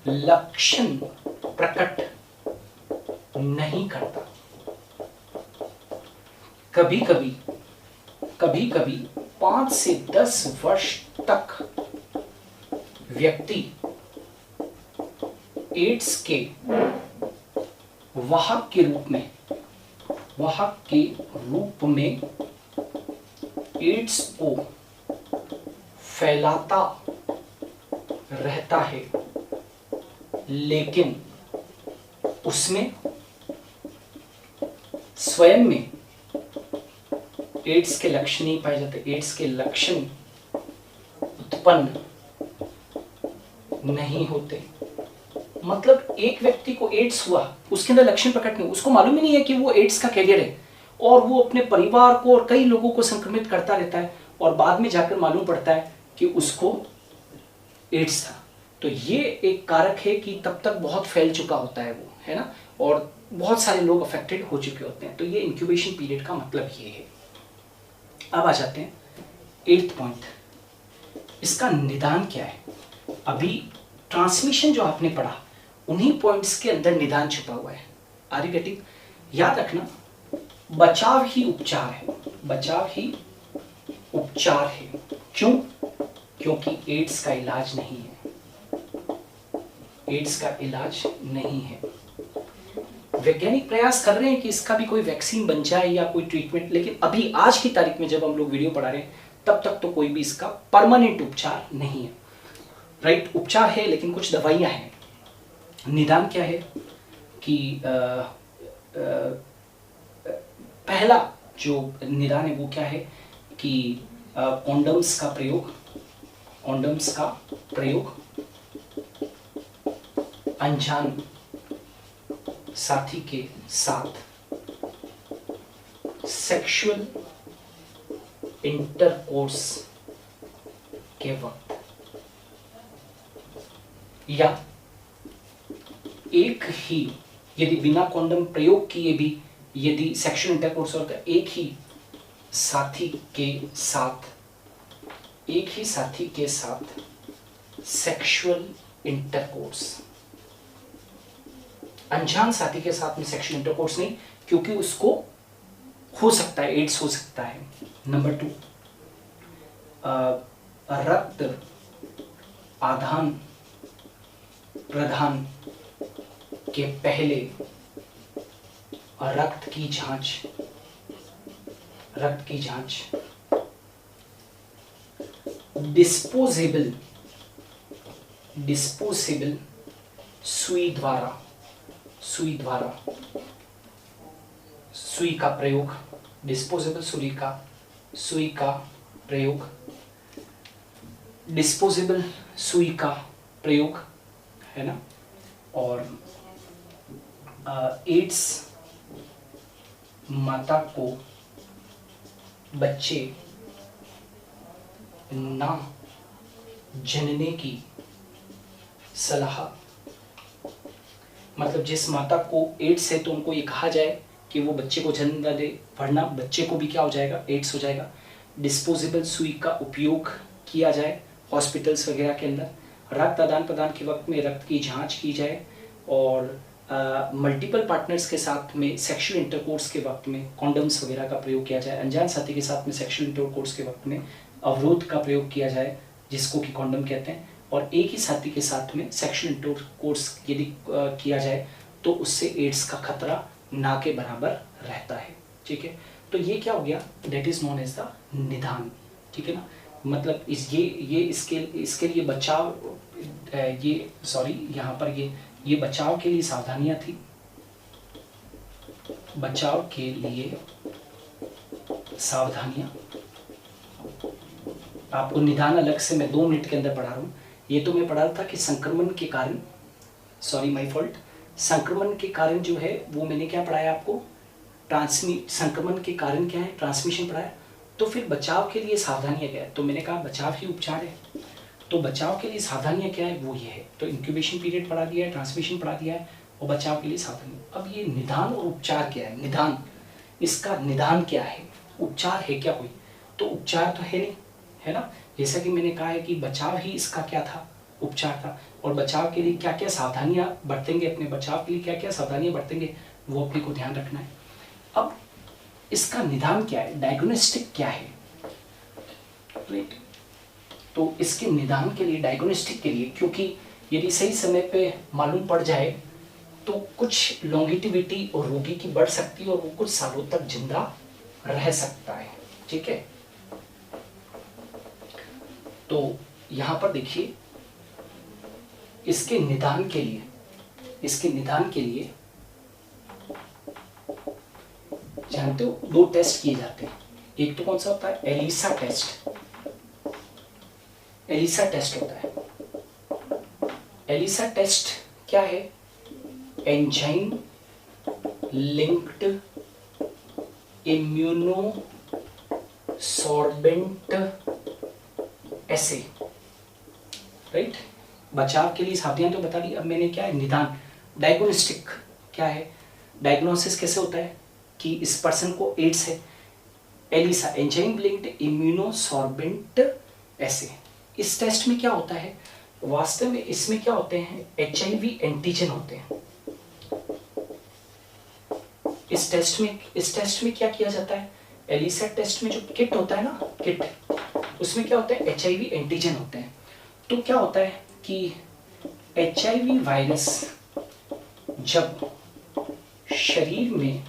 लक्षण प्रकट नहीं करता। कभी कभी 5 से 10 वर्ष तक व्यक्ति एड्स के वाहक के रूप में एड्स को फैलाता रहता है, लेकिन उसमें स्वयं में एड्स के लक्षण नहीं पाए जाते, एड्स के लक्षण उत्पन्न नहीं होते। मतलब एक व्यक्ति को एड्स हुआ, उसके अंदर लक्षण प्रकट नहीं, उसको मालूम ही नहीं है कि वो एड्स का कैरियर है, और वो अपने परिवार को और कई लोगों को संक्रमित करता रहता है, और बाद में जाकर मालूम पड़ता है कि उसको एड्स था। तो ये एक कारक है कि तब तक बहुत फैल चुका होता है वो, है ना, और बहुत सारे लोग अफेक्टेड हो चुके होते हैं। तो ये इंक्यूबेशन पीरियड का मतलब ये है। अब आ जाते हैं 8th पॉइंट, इसका निदान क्या है। अभी ट्रांसमिशन जो आपने पढ़ा, उन्हीं पॉइंट्स के अंदर निदान छुपा हुआ है। Are you getting? याद रखना, बचाव ही उपचार है, बचाव ही उपचार है। क्यों? क्योंकि एड्स का इलाज नहीं है, एड्स का इलाज नहीं है। वैज्ञानिक प्रयास कर रहे हैं कि इसका भी कोई वैक्सीन बन जाए या कोई ट्रीटमेंट, लेकिन अभी आज की तारीख में जब हम लोग वीडियो पढ़ा रहे हैं तब तक तो कोई भी इसका परमानेंट उपचार नहीं है। राइट, उपचार है लेकिन कुछ दवाइयां हैं। निदान क्या है कि पहला जो निदान है वो क्या है कि कॉन्डम्स का प्रयोग, कॉन्डम्स का प्रयोग अनजान साथी के साथ सेक्सुअल इंटरकोर्स के वक्त, या एक ही, यदि बिना कॉन्डम प्रयोग किए भी यदि सेक्सुअल इंटरकोर्स होता है, एक ही साथी के साथ सेक्सुअल इंटरकोर्स, अनजान साथी के साथ में सेक्सुअल इंटरकोर्स नहीं, क्योंकि उसको हो सकता है, एड्स हो सकता है। नंबर 2, रक्त आदान प्रदान के पहले रक्त की जांच डिस्पोजेबल सुई का प्रयोग, डिस्पोजेबल सुई का प्रयोग है ना। और एड्स माता को बच्चे ना जनने की सलाह, मतलब जिस माता को एड्स है तो उनको ये कहा जाए कि वो बच्चे को जन्म न दे, वरना बच्चे को भी क्या हो जाएगा, एड्स हो जाएगा। डिस्पोजेबल सुई का उपयोग किया जाए हॉस्पिटल्स वगैरह के अंदर। रक्त आदान प्रदान के वक्त में रक्त की जांच की जाए, और मल्टीपल पार्टनर्स के साथ में सेक्सुअल इंटरकोर्स के वक्त में कॉन्डम्स वगैरह का प्रयोग किया जाए। अनजान साथी के साथ में सेक्सुअल इंटरकोर्स के वक्त में अवरोध का प्रयोग किया जाए, जिसको कि कॉन्डम कहते हैं। और एक ही साथी के साथ में सेक्सुअल इंटरकोर्स यदि किया जाए तो उससे एड्स का खतरा ना के बराबर रहता है। ठीक है, तो ये क्या हो गया, that is known as the निदान। ठीक है ना, मतलब इसके लिए बचाव, यहाँ पर ये बचाव के लिए सावधानियां थी, बचाव के लिए सावधानियां। आपको निदान अलग से मैं 2 मिनट के अंदर पढ़ा रहा हूँ। ये तो मैं पढ़ा रहा था कि संक्रमण के कारण, संक्रमण के कारण जो है वो मैंने क्या पढ़ाया आपको, संक्रमण के कारण क्या है, ट्रांसमिशन पढ़ाया। तो फिर बचाव के लिए सावधानियां क्या है, तो मैंने कहा बचाव ही उपचार है। तो बचाव के लिए सावधानियां क्या है, वो ये है। तो इंक्यूबेशन पीरियड पढ़ा दिया है, ट्रांसमिशन पढ़ा दिया है, और बचाव के लिए सावधानियां। अब ये निदान और उपचार क्या है, निदान, इसका निदान क्या है, उपचार है क्या कोई, तो उपचार तो है नहीं, है ना। जैसा कि मैंने कहा है कि बचाव ही इसका क्या था, उपचार था। और बचाव के लिए क्या क्या सावधानियां बरतेंगे, अपने बचाव के लिए क्या क्या सावधानियां बरतेंगे, वो अपने को ध्यान रखना है। अब इसका निदान क्या है, डायग्नोस्टिक क्या है, राइट। तो इसके निदान के लिए, डायग्नोस्टिक के लिए, क्योंकि यदि सही समय पे मालूम पड़ जाए तो कुछ लॉन्गिटिविटी और रोगी की बढ़ सकती है, और वो कुछ सालों तक जिंदा रह सकता है। ठीक है, तो यहाँ पर देखिए, इसके निदान के लिए जानते हो 2 टेस्ट किए जाते हैं। एक तो कौन सा होता है, एलिसा टेस्ट होता है। एलिसा टेस्ट क्या है, एंजाइम लिंक्ड इम्यूनो सॉर्बेंट एसे, राइट। बचाव के लिए सावधानियां तो बता दी। अब मैंने क्या है, निदान, डायग्नोस्टिक क्या है, डायग्नोसिस कैसे होता है कि इस पर्सन को एड्स है। एलिसा, एंजाइम लिंक्ड इम्यूनोसॉर्बेंट एसे। इस टेस्ट में क्या होता है, वास्तव में इसमें क्या होते हैं, एचआईवी एंटीजन होते हैं। इस टेस्ट में क्या किया जाता है, एलिसा टेस्ट में जो किट होता है ना, किट, उसमें क्या होता है, एचआईवी एंटीजन होते हैं। तो क्या होता है कि एचआईवी वायरस जब शरीर में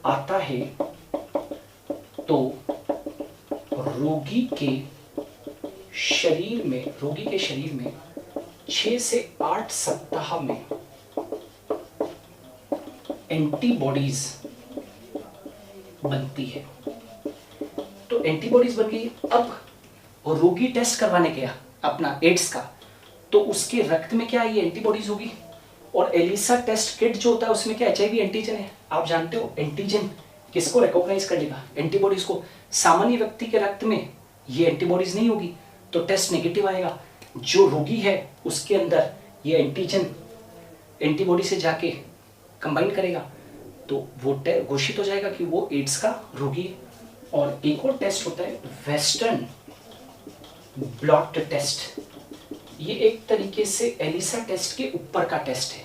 आता है तो रोगी के शरीर में 6 से 8 सप्ताह में एंटीबॉडीज बनती है। तो एंटीबॉडीज बन गई। अब रोगी टेस्ट करवाने गया अपना एड्स का, तो उसके रक्त में क्या ये एंटीबॉडीज होगी। और एलिसा टेस्ट किट जो होता है उसमें क्या एचआईवी एंटीजन है। आप जानते हो एंटीजन किसको रिकॉग्नाइज कर लेगा, एंटीबॉडीज को। सामान्य व्यक्ति के रक्त में ये एंटीबॉडीज नहीं होगी तो टेस्ट नेगेटिव आएगा। जो रोगी है उसके अंदर ये एंटीजन एंटीबॉडी से जाके कंबाइन करेगा तो वो घोषित हो जाएगा कि वो एड्स का रोगी है। और एक और टेस्ट होता है वेस्टर्न ब्लॉट टेस्ट। ये एक तरीके से एलिसा टेस्ट के ऊपर का टेस्ट है,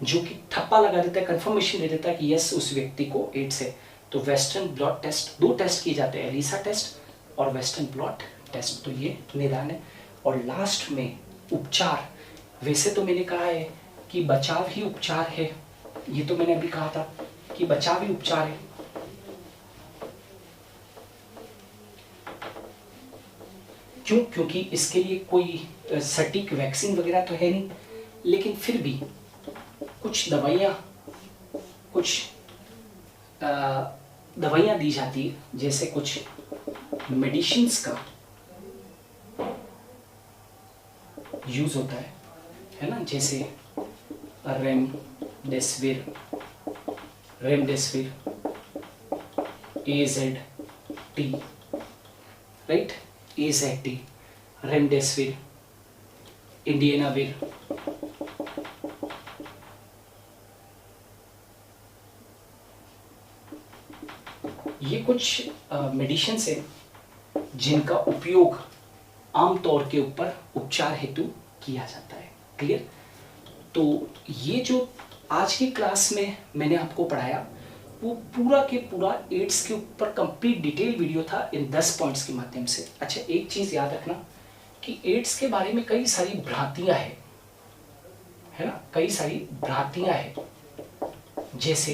जो कि ठप्पा लगा देता है, कंफर्मेशन दे देता है कि यस उस व्यक्ति को एड्स है। तो वेस्टर्न ब्लॉट टेस्ट, 2 टेस्ट किए जाते हैं, एलिसा टेस्ट और वेस्टर्न ब्लॉट टेस्ट। तो ये निदान है। और लास्ट में उपचार। वैसे तो मैंने कहा है कि बचाव ही उपचार है, ये तो मैंने अभी कहा था कि बचाव ही उपचार है। क्यों? क्योंकि इसके लिए कोई सटीक वैक्सीन वगैरह तो है नहीं, लेकिन फिर भी कुछ दवाइयाँ दी जाती है, जैसे कुछ मेडिसिन्स का यूज होता है ना, जैसे remdesivir, AZT, right, AZT, remdesivir, indinavir. ये कुछ मेडिसिन है जिनका उपयोग आमतौर के ऊपर उपचार हेतु किया जाता है। क्लियर? तो ये जो आज की क्लास में मैंने आपको पढ़ाया वो पूरा के पूरा एड्स के ऊपर कंप्लीट डिटेल वीडियो था इन 10 पॉइंट्स के माध्यम से। अच्छा, एक चीज याद रखना कि एड्स के बारे में कई सारी भ्रांतियां हैं, है ना, कई सारी भ्रांतियां हैं, जैसे,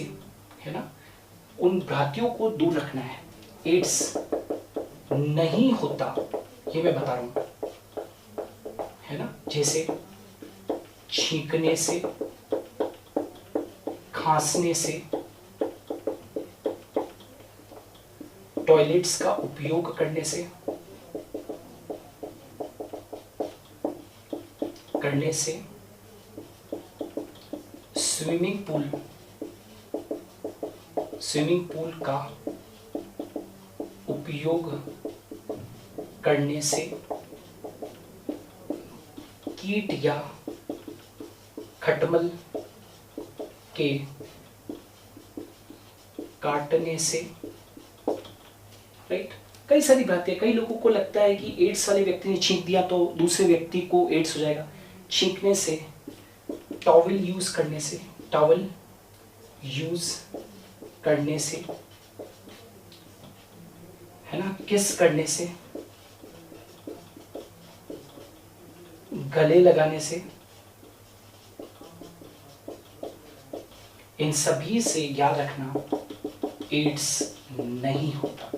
है ना, उन भ्रांतियों को दूर रखना है। एड्स नहीं होता, ये मैं बता रहा हूं, है ना, जैसे छींकने से, खांसने से, टॉयलेट्स का उपयोग करने से, स्विमिंग पूल का उपयोग करने से, कीट या खटमल के काटने से, राइट। कई सारी बातें। कई लोगों को लगता है कि एड्स वाले व्यक्ति ने छींक दिया तो दूसरे व्यक्ति को एड्स हो जाएगा। छींकने से, टॉवल यूज करने से, है ना, किस करने से, गले लगाने से, इन सभी से याद रखना एड्स नहीं होता।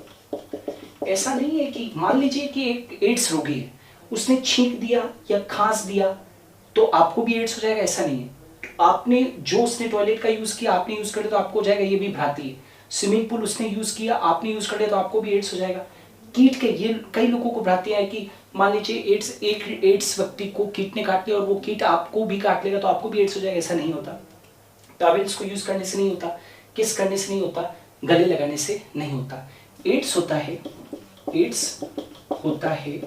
ऐसा नहीं है कि मान लीजिए कि एक एड्स रोगी है, उसने छींक दिया या खांस दिया तो आपको भी एड्स हो जाएगा, ऐसा नहीं है। आपने जो उसने टॉयलेट का यूज किया आपने यूज कर लिया तो आपको हो जाएगा, ये भी भ्रांति है। स्विमिंग पूल उसने यूज किया आपने यूज कर लिया तो आपको भी एड्स हो जाएगा। कीट के, ये कई लोगों को भ्रांति है कि मान लीजिए एक एड्स व्यक्ति को कीट ने काट लिया और वो कीट आपको भी काट लेगा तो आपको भी एड्स हो जाएगा, ऐसा नहीं होता। टॉवेल्स को यूज करने से नहीं होता, किस करने से नहीं होता, गले लगाने से नहीं होता। एड्स होता है, एड्स होता है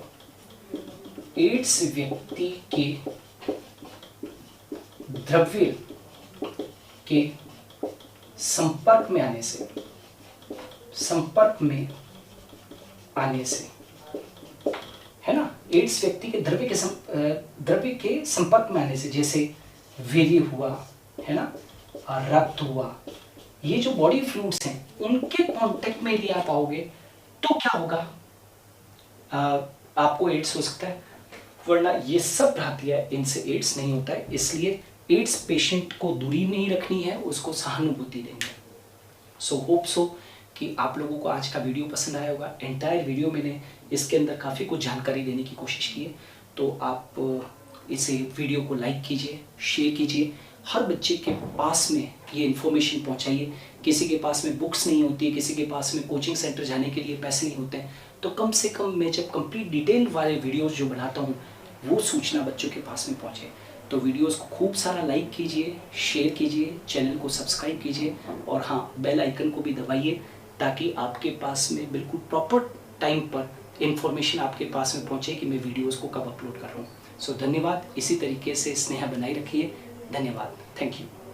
एड्स व्यक्ति के द्रव्य के संपर्क में आने से, संपर्क में आने से, है ना। एड्स व्यक्ति के द्रव्य के संपर्क में आने से, जैसे वीर्य हुआ, है ना, रक्त हुआ, ये जो बॉडी फ्लूइड्स हैं उनके कांटेक्ट में यदि आप आओगे तो क्या होगा, आपको एड्स हो सकता है। वरना ये सब भ्रांतियां, इनसे एड्स नहीं होता है। इसलिए एड्स पेशेंट को दूरी नहीं रखनी है, उसको सहानुभूति देनी है। सो होप सो कि आप लोगों को आज का वीडियो पसंद आया होगा। एंटायर वीडियो मैंने इसके अंदर काफ़ी कुछ जानकारी देने की कोशिश की है, तो आप इसे वीडियो को लाइक कीजिए, शेयर कीजिए, हर बच्चे के पास में ये इन्फॉर्मेशन पहुंचाइए। किसी के पास में बुक्स नहीं होती है, किसी के पास में कोचिंग सेंटर जाने के लिए पैसे नहीं होते हैं, तो कम से कम मैं जब कंप्लीट डिटेल वाले वीडियोस जो बनाता हूँ वो सूचना बच्चों के पास में पहुँचे। तो वीडियोस को खूब सारा लाइक कीजिए, शेयर कीजिए, चैनल को सब्सक्राइब कीजिए और हाँ, बेल आइकन को भी दबाइए ताकि आपके पास में बिल्कुल प्रॉपर टाइम पर इंफॉर्मेशन आपके पास में पहुँचे कि मैं वीडियोस को कब अपलोड कर रहा हूँ। सो धन्यवाद। इसी तरीके से स्नेह बनाए रखिए। धन्यवाद। Thank you.